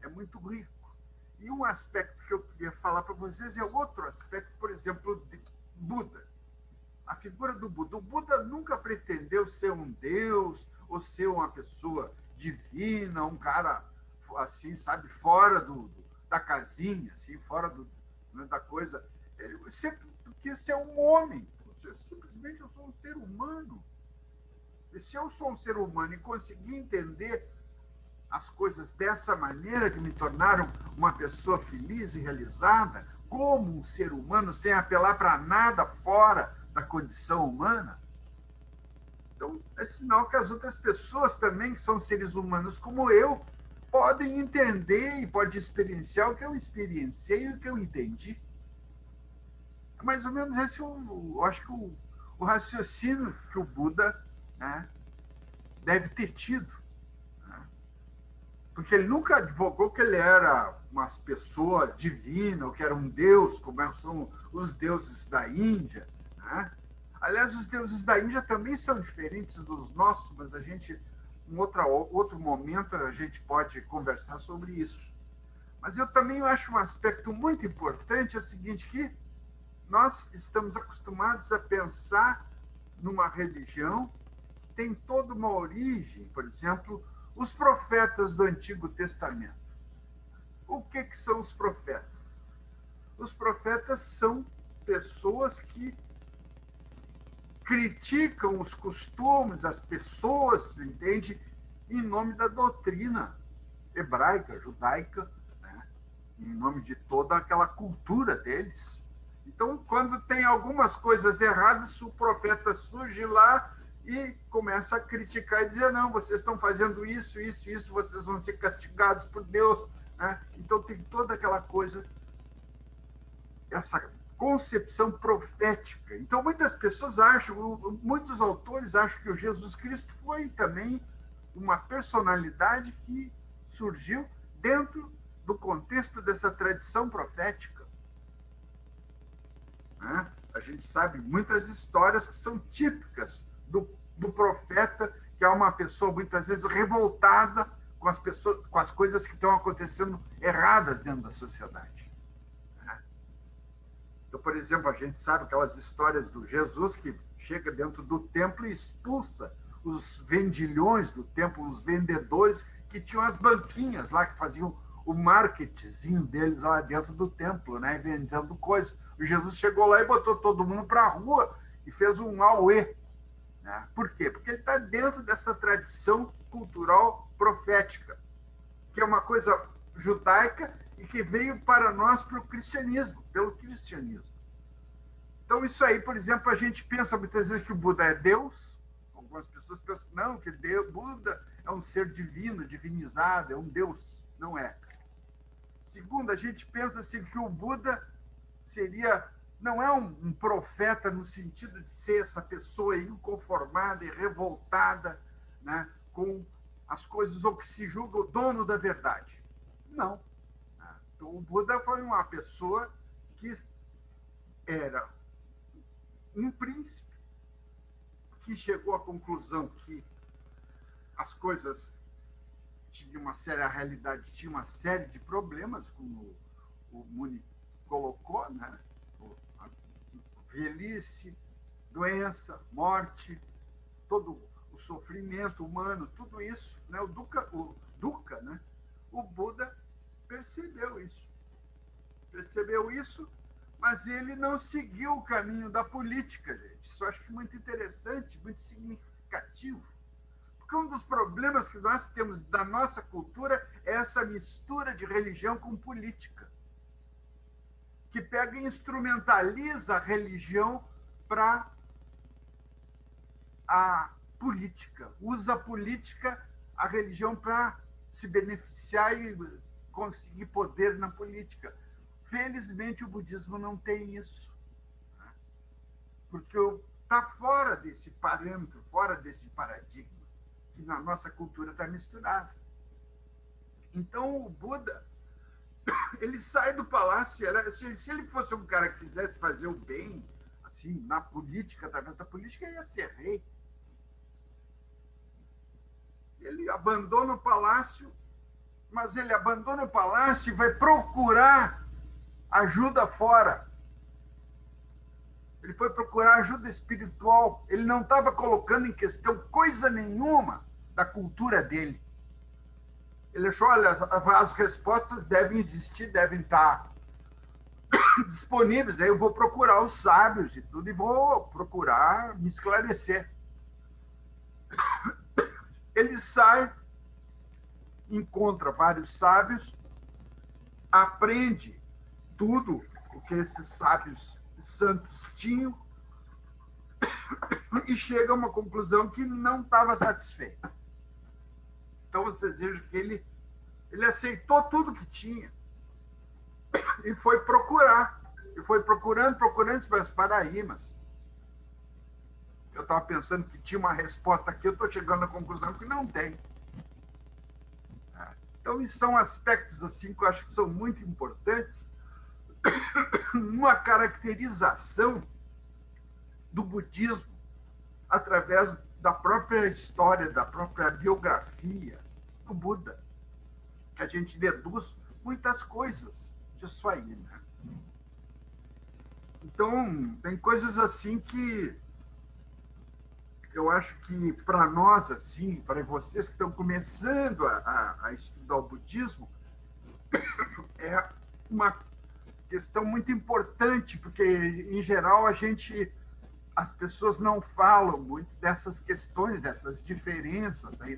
É muito rico. E um aspecto que eu queria falar para vocês é outro aspecto, por exemplo, de Buda. A figura do Buda. O Buda nunca pretendeu ser um deus ou ser uma pessoa divina, um cara assim, sabe, fora da casinha, assim, fora da coisa. Ele sempre quis ser um homem. Simplesmente eu sou um ser humano. E se eu sou um ser humano e conseguir entender as coisas dessa maneira que me tornaram uma pessoa feliz e realizada, como um ser humano, sem apelar para nada fora da condição humana, então é sinal que as outras pessoas também, que são seres humanos como eu, podem entender e podem experienciar o que eu experienciei e o que eu entendi. É mais ou menos esse, eu acho que o raciocínio que o Buda, né, deve ter tido. Né? Porque ele nunca advogou que ele era uma pessoa divina, ou que era um deus, como são os deuses da Índia. Né? Aliás, os deuses da Índia também são diferentes dos nossos, mas a gente, em outro momento, a gente pode conversar sobre isso. Mas eu também acho um aspecto muito importante, é o seguinte, que nós estamos acostumados a pensar numa religião que tem toda uma origem, por exemplo, os profetas do Antigo Testamento. O que são os profetas? Os profetas são pessoas que criticam os costumes, as pessoas, entende? Em nome da doutrina hebraica, judaica, né? Em nome de toda aquela cultura deles. Então, quando tem algumas coisas erradas, o profeta surge lá e começa a criticar e dizer, não, vocês estão fazendo isso, isso, isso, vocês vão ser castigados por Deus. né? Então tem toda aquela coisa, essa concepção profética. Então muitas pessoas acham, muitos autores acham que o Jesus Cristo foi também uma personalidade que surgiu dentro do contexto dessa tradição profética, né? A gente sabe muitas histórias que são típicas do profeta, que é uma pessoa muitas vezes revoltada com as pessoas, com as coisas que estão acontecendo erradas dentro da sociedade, né? Então, por exemplo, a gente sabe aquelas histórias do Jesus que chega dentro do templo e expulsa os vendilhões do templo, os vendedores que tinham as banquinhas lá, que faziam o marketingzinho deles lá dentro do templo, né, vendendo coisas. O Jesus chegou lá e botou todo mundo para a rua e fez um auê, né? Por quê? Porque ele está dentro dessa tradição cultural profética, que é uma coisa judaica e que veio para nós pelo cristianismo. Então, isso aí, por exemplo, a gente pensa muitas vezes que o Buda é Deus. Algumas pessoas pensam, não, que Buda é um ser divino, divinizado, é um Deus. Não é. Segundo, a gente pensa assim, que o Buda não é um profeta no sentido de ser essa pessoa inconformada e revoltada, né, com as coisas, ou que se julga o dono da verdade. Não. Então, o Buda foi uma pessoa que era um príncipe que chegou à conclusão que as coisas tinham uma série, a realidade tinha uma série de problemas, como o Muni colocou, né? A velhice, doença, morte, todo o sofrimento humano, tudo isso, né? O Dukkha, né? O Buda percebeu isso, mas ele não seguiu o caminho da política, gente. Isso eu acho que é muito interessante, muito significativo. Porque um dos problemas que nós temos da nossa cultura é essa mistura de religião com política, que pega e instrumentaliza a religião para a política, usa a política, a religião para se beneficiar e conseguir poder na política. Felizmente, o budismo não tem isso, né? Porque está fora desse parâmetro, fora desse paradigma, que na nossa cultura está misturado. Então, o Buda, ele sai do palácio, se ele fosse um cara que quisesse fazer o bem, assim, na política, através da política, ele ia ser rei. Ele abandona o palácio, mas ele abandona o palácio e vai procurar ajuda fora. Ele foi procurar ajuda espiritual. Ele não estava colocando em questão coisa nenhuma da cultura dele. Ele achou, olha, as respostas devem existir, devem estar disponíveis. Aí eu vou procurar os sábios e tudo, e vou procurar me esclarecer. Ele sai, encontra vários sábios, aprende tudo o que esses sábios santos tinham e chega a uma conclusão que não estava satisfeito. Então, vocês vejam que ele aceitou tudo que tinha e foi procurar. E foi procurando, mas para aí, mas eu estava pensando que tinha uma resposta aqui, eu estou chegando à conclusão que não tem. Então, isso são aspectos assim que eu acho que são muito importantes numa caracterização do budismo através da própria história, da própria biografia do Buda, que a gente deduz muitas coisas disso aí, né? Então, tem coisas assim que eu acho que para nós, assim, para vocês que estão começando a estudar o budismo, é uma questão muito importante, porque, em geral, as pessoas não falam muito dessas questões, dessas diferenças. Aí,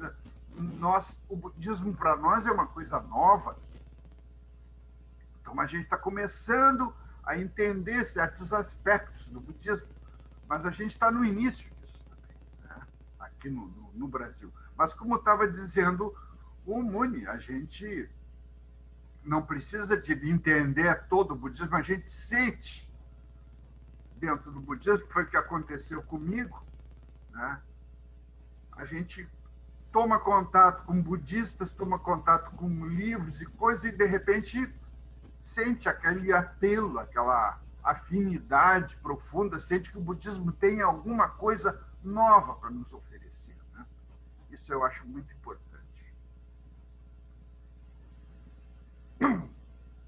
o budismo, para nós, é uma coisa nova. Então, a gente está começando a entender certos aspectos do budismo, mas a gente está no início disso também, né? Aqui no Brasil. Mas, como estava dizendo o Muni, a gente não precisa de entender todo o budismo, a gente sente dentro do budismo, que foi o que aconteceu comigo, né? A gente toma contato com budistas, toma contato com livros e coisas, e de repente sente aquele apelo, aquela afinidade profunda, sente que o budismo tem alguma coisa nova para nos oferecer, né? Isso eu acho muito importante.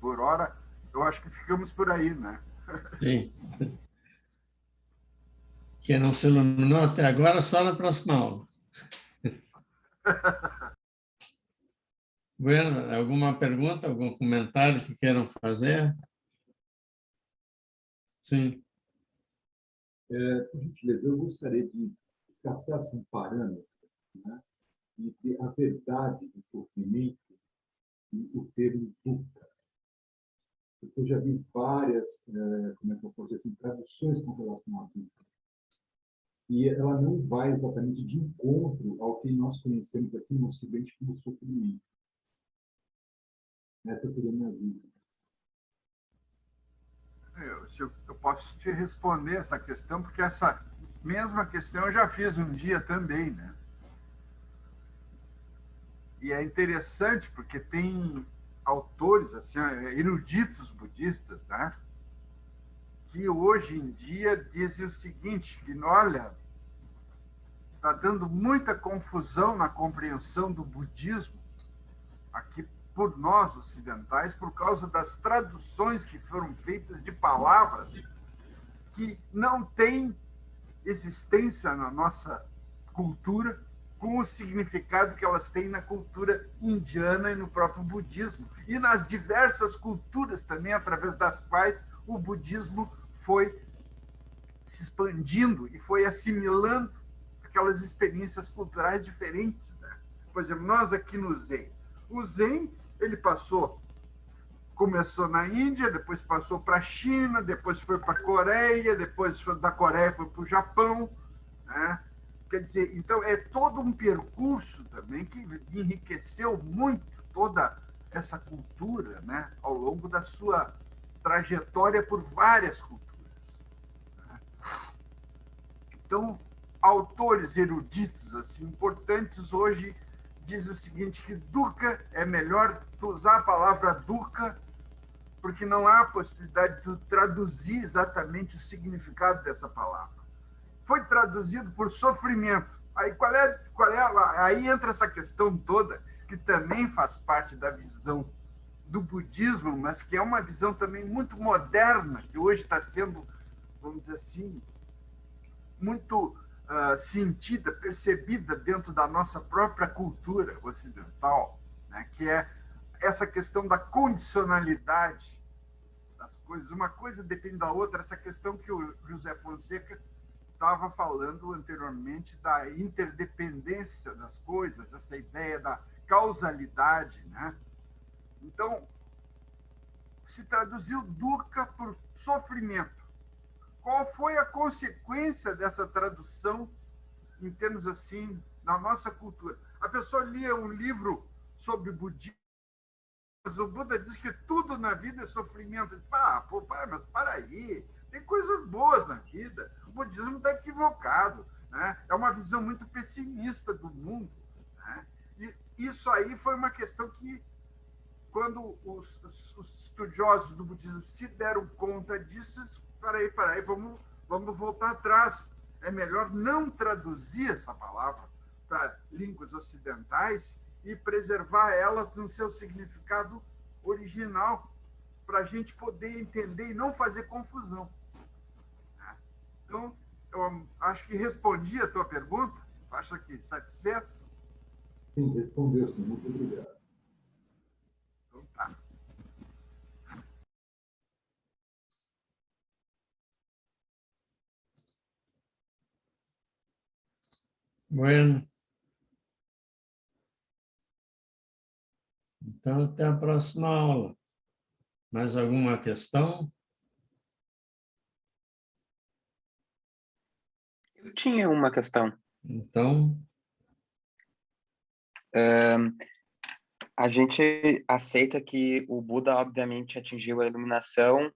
Por hora, eu acho que ficamos por aí, né? Sim. Quem não se iluminou até agora, só na próxima aula. Bueno, alguma pergunta, algum comentário que queiram fazer? Sim. Por gentileza, eu gostaria de traçar um parâmetro, né, entre a verdade do sofrimento e o termo dukkha. Eu já vi várias, como é que eu posso dizer assim, traduções com relação a dukkha. E ela não vai exatamente de encontro ao que nós conhecemos aqui no Ocidente como sofrimento. Essa seria a minha dúvida. Eu posso te responder essa questão, porque essa mesma questão eu já fiz um dia também, né? E é interessante porque tem autores, assim, eruditos budistas, né? Que hoje em dia dizem o seguinte, que, olha, está dando muita confusão na compreensão do budismo aqui por nós ocidentais, por causa das traduções que foram feitas de palavras que não têm existência na nossa cultura, com o significado que elas têm na cultura indiana e no próprio budismo, e nas diversas culturas também, através das quais o budismo foi se expandindo e foi assimilando aquelas experiências culturais diferentes, né? Por exemplo, nós aqui no Zen. O Zen, ele começou na Índia, depois passou para a China, depois foi para a Coreia, depois da Coreia foi para o Japão, né? Quer dizer, então é todo um percurso também que enriqueceu muito toda essa cultura, né, ao longo da sua trajetória por várias culturas, né? Então, autores eruditos assim importantes hoje dizem o seguinte, que dukkha é melhor usar a palavra dukkha porque não há possibilidade de traduzir exatamente o significado dessa palavra. Foi traduzido por sofrimento. Aí aí entra essa questão toda, que também faz parte da visão do budismo, mas que é uma visão também muito moderna, que hoje está sendo, vamos dizer assim, muito sentida, percebida dentro da nossa própria cultura ocidental, né? Que é essa questão da condicionalidade das coisas. Uma coisa depende da outra, essa questão que o José Fonseca estava falando anteriormente da interdependência das coisas, essa ideia da causalidade, né? Então, se traduziu dukkha por sofrimento. Qual foi a consequência dessa tradução em termos assim da nossa cultura? A pessoa lia um livro sobre budismo, mas o Buda diz que tudo na vida é sofrimento. Mas para aí, tem coisas boas na vida. O budismo está equivocado, né? É uma visão muito pessimista do mundo, né? E isso aí foi uma questão que, quando os estudiosos do budismo se deram conta disso, peraí, vamos voltar atrás. É melhor não traduzir essa palavra para línguas ocidentais e preservar ela no seu significado original, para a gente poder entender e não fazer confusão. Então, eu acho que respondi a tua pergunta. Acha que satisfez? Sim, respondeu, sim. Muito obrigado. Então tá. Bueno. Então, até a próxima aula. Mais alguma questão? Eu tinha uma questão. Então, A gente aceita que o Buda, obviamente, atingiu a iluminação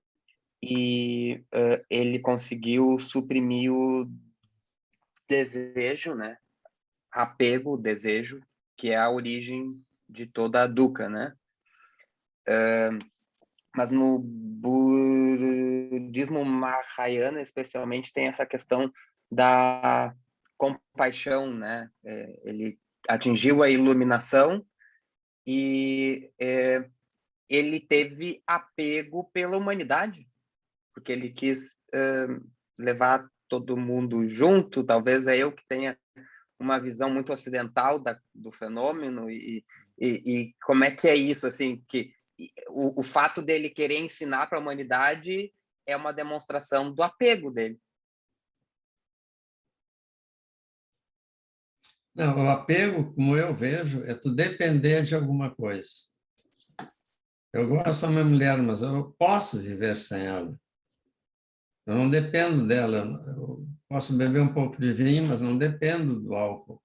e ele conseguiu suprimir o desejo, né? Apego, desejo, que é a origem de toda a dukkha, né? Mas no budismo Mahayana, especialmente, tem essa questão da compaixão, né? Ele atingiu a iluminação e ele teve apego pela humanidade, porque ele quis levar todo mundo junto. Talvez é eu que tenha uma visão muito ocidental do fenômeno e como é que é isso, assim, que o fato dele querer ensinar para a humanidade é uma demonstração do apego dele. Não, o apego, como eu vejo, é tu depender de alguma coisa. Eu gosto da minha mulher, mas eu não posso viver sem ela. Eu não dependo dela. Eu posso beber um pouco de vinho, mas não dependo do álcool.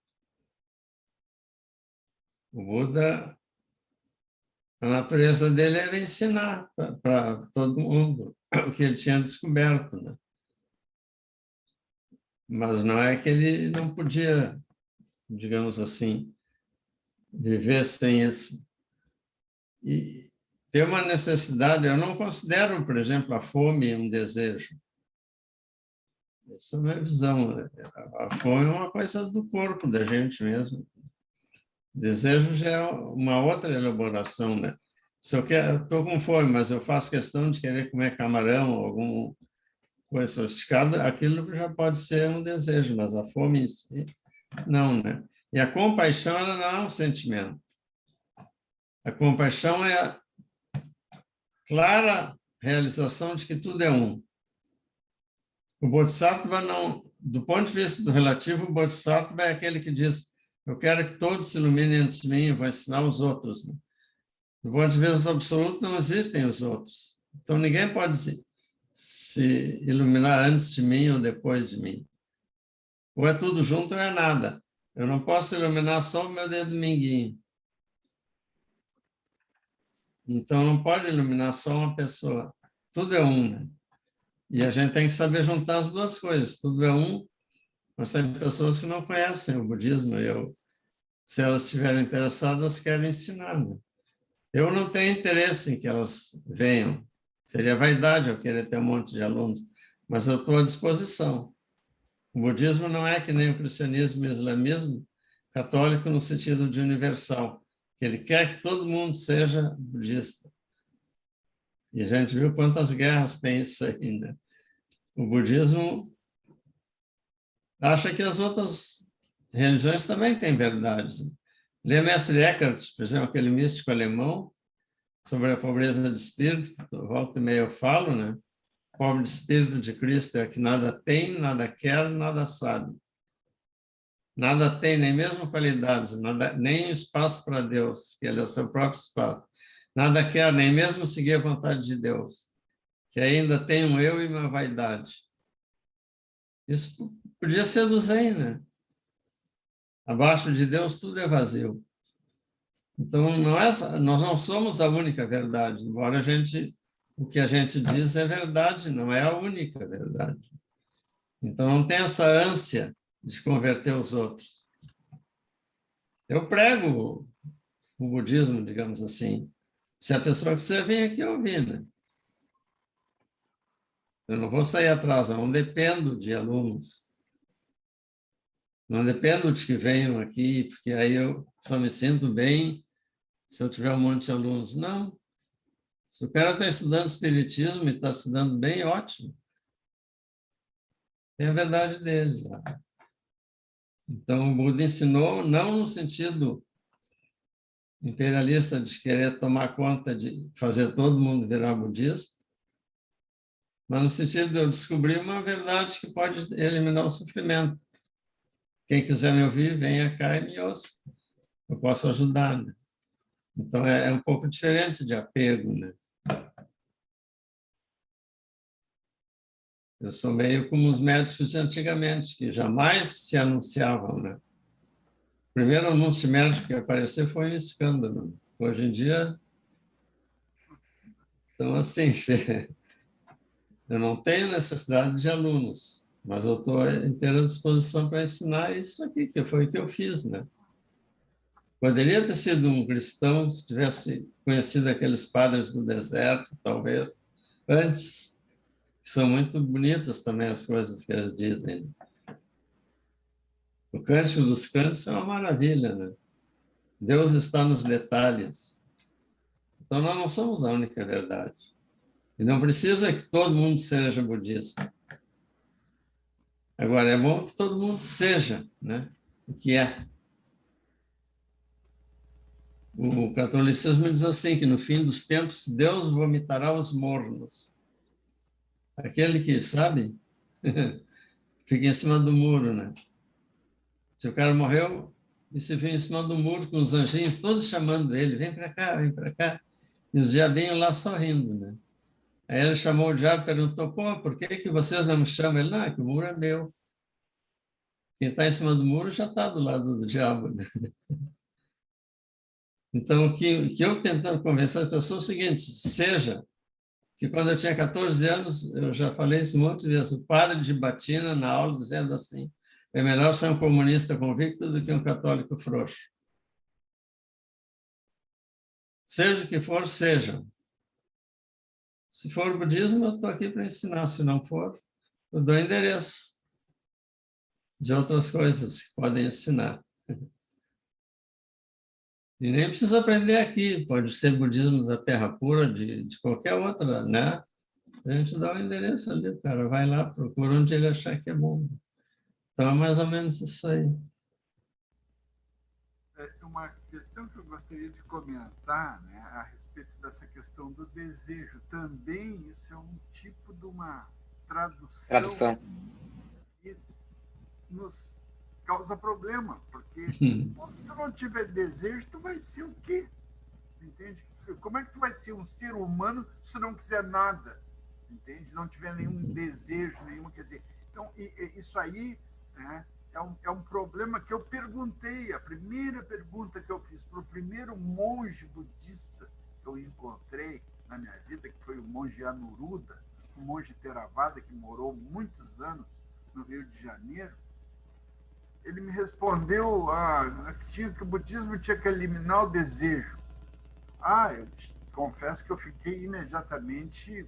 O Buda, a natureza dele era ensinar para todo mundo o que ele tinha descoberto, né? Mas não é que ele não podia, digamos assim, viver sem isso. E ter uma necessidade, eu não considero, por exemplo, a fome um desejo. Essa é a minha visão. A fome é uma coisa do corpo da gente mesmo. Desejo já é uma outra elaboração, né? Se eu estou com fome, mas eu faço questão de querer comer camarão ou alguma coisa sofisticada, aquilo já pode ser um desejo, mas a fome em si, não, né? E a compaixão, ela não é um sentimento. A compaixão é a clara realização de que tudo é um. O Bodhisattva não, do ponto de vista do relativo, o Bodhisattva é aquele que diz: eu quero que todos se iluminem antes de mim, eu vou ensinar os outros. Né? Do ponto de vista absoluto, não existem os outros. Então, ninguém pode se iluminar antes de mim ou depois de mim. Ou é tudo junto ou é nada. Eu não posso iluminar só o meu dedo mindinho. Então, não pode iluminar só uma pessoa. Tudo é um, né? E a gente tem que saber juntar as duas coisas. Tudo é um, mas tem pessoas que não conhecem o budismo. Se elas estiverem interessadas, querem ensinar. Né? Eu não tenho interesse em que elas venham. Seria vaidade eu querer ter um monte de alunos, mas eu estou à disposição. O budismo não é que nem o cristianismo e o islamismo, católico no sentido de universal, que ele quer que todo mundo seja budista. E a gente viu quantas guerras tem isso aí, né? O budismo acha que as outras religiões também têm verdade. Lê Mestre Eckhart, por exemplo, aquele místico alemão, sobre a pobreza de espírito, que volta e meia eu falo, né? Pobre de espírito de Cristo é que nada tem, nada quer, nada sabe. Nada tem, nem mesmo qualidades, nada, nem espaço para Deus, que ele é o seu próprio espaço. Nada quer, nem mesmo seguir a vontade de Deus, que ainda tem um eu e uma vaidade. Isso podia ser do Zen, né? Abaixo de Deus tudo é vazio. Então, nós não somos a única verdade, embora o que a gente diz é verdade, não é a única verdade. Então, não tem essa ânsia de converter os outros. Eu prego o budismo, digamos assim, se a pessoa quiser vir aqui ouvir, né? Eu não vou sair atrás, eu não dependo de alunos. Não dependo de que venham aqui, porque aí eu só me sinto bem se eu tiver um monte de alunos. Não. Se o cara está estudando espiritismo e está se dando bem, ótimo. Tem a verdade dele. Então, o Buda ensinou, não no sentido imperialista de querer tomar conta de fazer todo mundo virar budista, mas no sentido de eu descobrir uma verdade que pode eliminar o sofrimento. Quem quiser me ouvir, venha cá e me ouça. Eu posso ajudar, né? Então, é um pouco diferente de apego, né? Eu sou meio como os médicos de antigamente, que jamais se anunciavam, né? O primeiro anúncio médico que apareceu foi um escândalo. Hoje em dia, então, assim, eu não tenho necessidade de alunos, mas eu estou à inteira disposição para ensinar isso aqui, que foi o que eu fiz, né? Poderia ter sido um cristão se tivesse conhecido aqueles padres do deserto, talvez, antes. São muito bonitas também as coisas que eles dizem. O Cântico dos Cânticos é uma maravilha, né? Deus está nos detalhes. Então, nós não somos a única verdade. E não precisa que todo mundo seja budista. Agora, é bom que todo mundo seja, né? O que é. O catolicismo diz assim, que no fim dos tempos, Deus vomitará os mornos. Aquele que sabe, fica em cima do muro, né? Se o cara morreu, e se vem em cima do muro com os anjinhos, todos chamando ele, vem para cá, vem para cá. E os diabinhos lá sorrindo, né? Aí ele chamou o diabo e perguntou, pô, por que que vocês não me chamam? Ele, não, é que o muro é meu. Quem está em cima do muro já está do lado do diabo, né? Então, o que eu tentando convencer as pessoas é o seguinte, seja que quando eu tinha 14 anos, eu já falei isso muitas vezes, o padre de batina na aula dizendo assim, é melhor ser um comunista convicto do que um católico frouxo. Seja o que for, seja. Se for budismo, eu estou aqui para ensinar. Se não for, eu dou endereço de outras coisas que podem ensinar. E nem precisa aprender aqui, pode ser budismo da Terra Pura, de qualquer outra, né? A gente dá o endereço ali, o cara vai lá, procura onde ele achar que é bom. Então, é mais ou menos isso aí. Uma questão que eu gostaria de comentar, né, a respeito dessa questão do desejo, também isso é um tipo de uma tradução que nos causa problema, porque se tu não tiver desejo, tu vai ser o quê? Entende? Como é que tu vai ser um ser humano se tu não quiser nada? Entende? Não tiver nenhum desejo, nenhuma, quer dizer, então isso aí, né, é um problema que eu perguntei, a primeira pergunta que eu fiz para o primeiro monge budista que eu encontrei na minha vida, que foi o monge Anuruddha, um monge Theravada que morou muitos anos no Rio de Janeiro. Ele me respondeu que o budismo tinha que eliminar o desejo. Eu confesso que eu fiquei imediatamente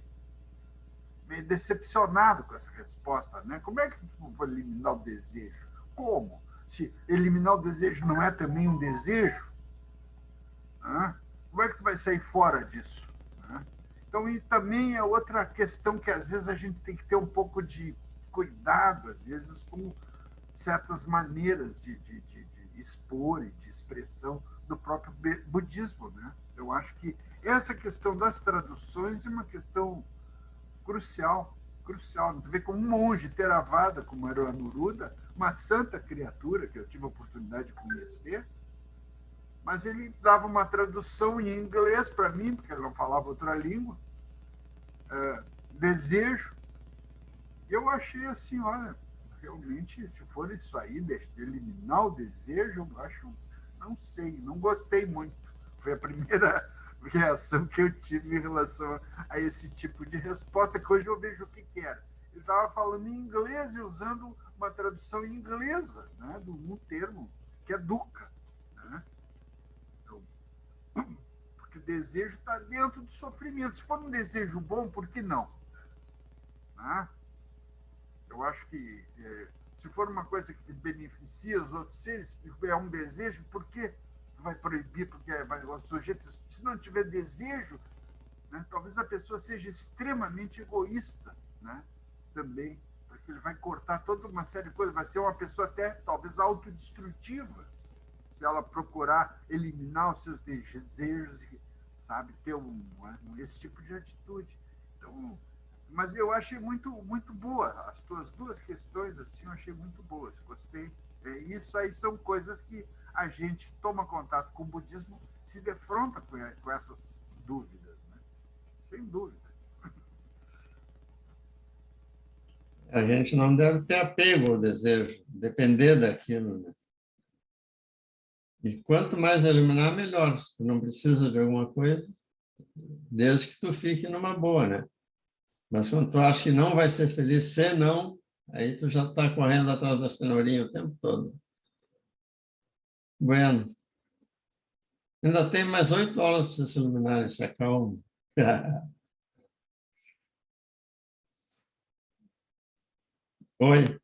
meio decepcionado com essa resposta, né? Como é que eu vou eliminar o desejo? Como? Se eliminar o desejo não é também um desejo, como é que tu vai sair fora disso? Então, e também é outra questão que às vezes a gente tem que ter um pouco de cuidado, às vezes, com certas maneiras de expor e de expressão do próprio budismo, né? Eu acho que essa questão das traduções é uma questão crucial. Tu vê como um monge Theravada, como era o Anuruddha, uma santa criatura que eu tive a oportunidade de conhecer, mas ele dava uma tradução em inglês para mim, porque ele não falava outra língua, desejo. Eu achei assim, olha, realmente, se for isso aí, de eliminar o desejo, eu acho, não sei, não gostei muito. Foi a primeira reação que eu tive em relação a esse tipo de resposta, que hoje eu vejo o que era. Ele estava falando em inglês e usando uma tradução inglesa, né, de um termo que é dukkha. Né? Então, porque o desejo está dentro do sofrimento. Se for um desejo bom, por que não? Né? Eu acho que se for uma coisa que beneficia os outros seres, é um desejo, por que vai proibir? Porque o sujeito, se não tiver desejo, né, talvez a pessoa seja extremamente egoísta, né, também, porque ele vai cortar toda uma série de coisas, vai ser uma pessoa até talvez autodestrutiva, se ela procurar eliminar os seus desejos, sabe, ter esse tipo de atitude. Então, mas eu achei muito boa as tuas duas questões, assim, eu achei muito boas, gostei. Isso aí são coisas que a gente que toma contato com o budismo se defronta com essas dúvidas, né? Sem dúvida. A gente não deve ter apego ao desejo, depender daquilo, né? E quanto mais eliminar, melhor. Se tu não precisa de alguma coisa, desde que tu fique numa boa, né? Mas quando tu acha que não vai ser feliz, se não, aí tu já está correndo atrás da cenourinha o tempo todo. Bueno. Ainda tem mais 8 horas para vocês se iluminarem, se acalma. Oi.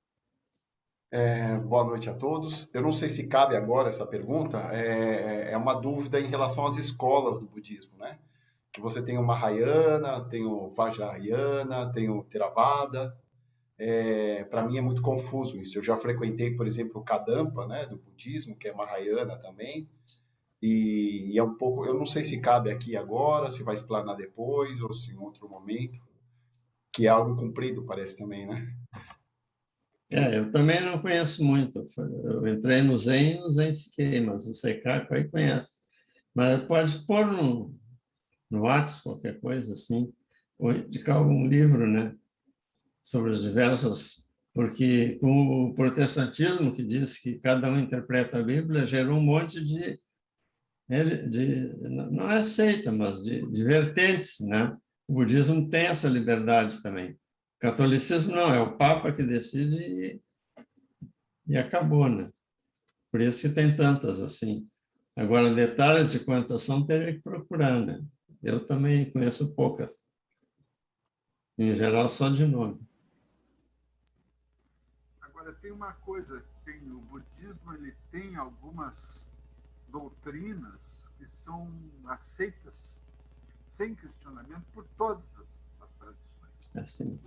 Boa noite a todos. Eu não sei se cabe agora essa pergunta, é uma dúvida em relação às escolas do budismo, né? Que você tem o Mahayana, tem o Vajrayana, tem o Theravada. Para mim é muito confuso isso. Eu já frequentei, por exemplo, o Kadampa, né, do budismo, que é Mahayana também, e é um pouco, eu não sei se cabe aqui agora, se vai explanar depois ou se em outro momento, que é algo comprido, parece também, né? Eu também não conheço muito. Eu entrei no Zen fiquei, mas o Seikaku aí conhece. Mas pode pôr no WhatsApp, qualquer coisa assim, ou indicar algum livro, né, sobre as diversas... Porque com o protestantismo, que diz que cada um interpreta a Bíblia, gerou um monte de não é seita, mas de vertentes, né? O budismo tem essa liberdade também. O catolicismo não, é o Papa que decide e acabou, né? Por isso que tem tantas assim. Agora, detalhes de quantas são, teria que procurar, né? Eu também conheço poucas. Em geral, só de nome. Agora, tem uma coisa, o budismo ele tem algumas doutrinas que são aceitas sem questionamento por todas as tradições. Assim.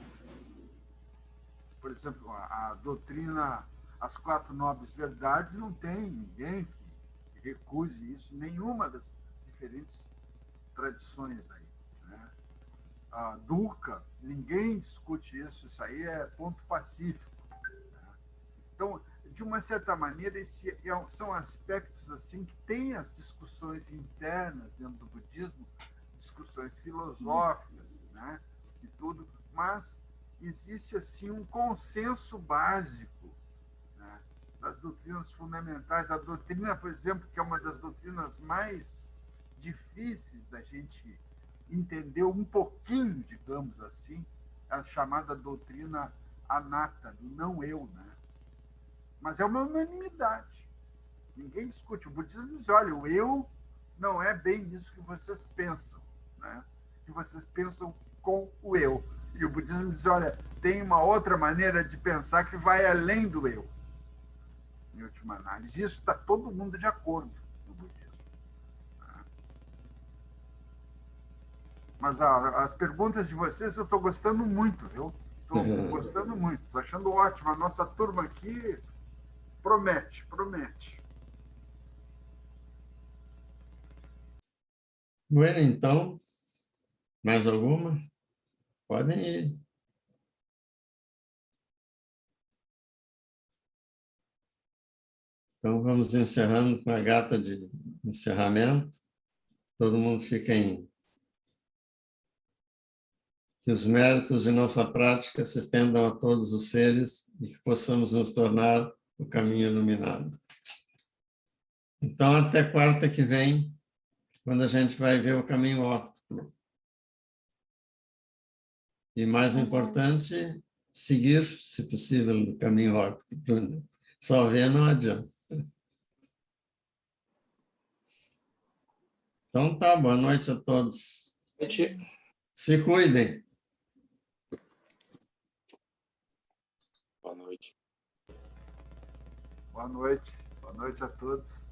Por exemplo, a doutrina, as 4 nobres verdades, não tem ninguém que recuse isso, nenhuma das diferentes tradições aí. Né? A Dukkha, ninguém discute isso aí é ponto pacífico. Né? Então, de uma certa maneira, são aspectos assim que têm as discussões internas dentro do budismo, discussões filosóficas, né, e tudo, mas existe assim um consenso básico, né, das doutrinas fundamentais. A doutrina, por exemplo, que é uma das doutrinas mais difíceis da gente entender um pouquinho, digamos assim, a chamada doutrina anatta, do não eu, né? Mas é uma unanimidade. Ninguém discute. O budismo diz, olha, o eu não é bem isso que vocês pensam, né? Que vocês pensam com o eu. E o budismo diz, olha, tem uma outra maneira de pensar que vai além do eu. Em última análise, isso está todo mundo de acordo no budismo. Né? Mas as perguntas de vocês eu estou gostando muito, viu? Estou gostando muito, estou achando ótimo. A nossa turma aqui promete. Bueno, então, mais alguma? Podem ir. Então, vamos encerrando com a gata de encerramento. Todo mundo fica em... Que os méritos de nossa prática se estendam a todos os seres e que possamos nos tornar o caminho iluminado. Então, até quarta que vem, quando a gente vai ver o caminho óptico. E, mais importante, seguir, se possível, o caminho óptico. Só ver não adianta. Então, tá, boa noite a todos. Boa noite. Se cuidem. Boa noite. Boa noite. Boa noite a todos.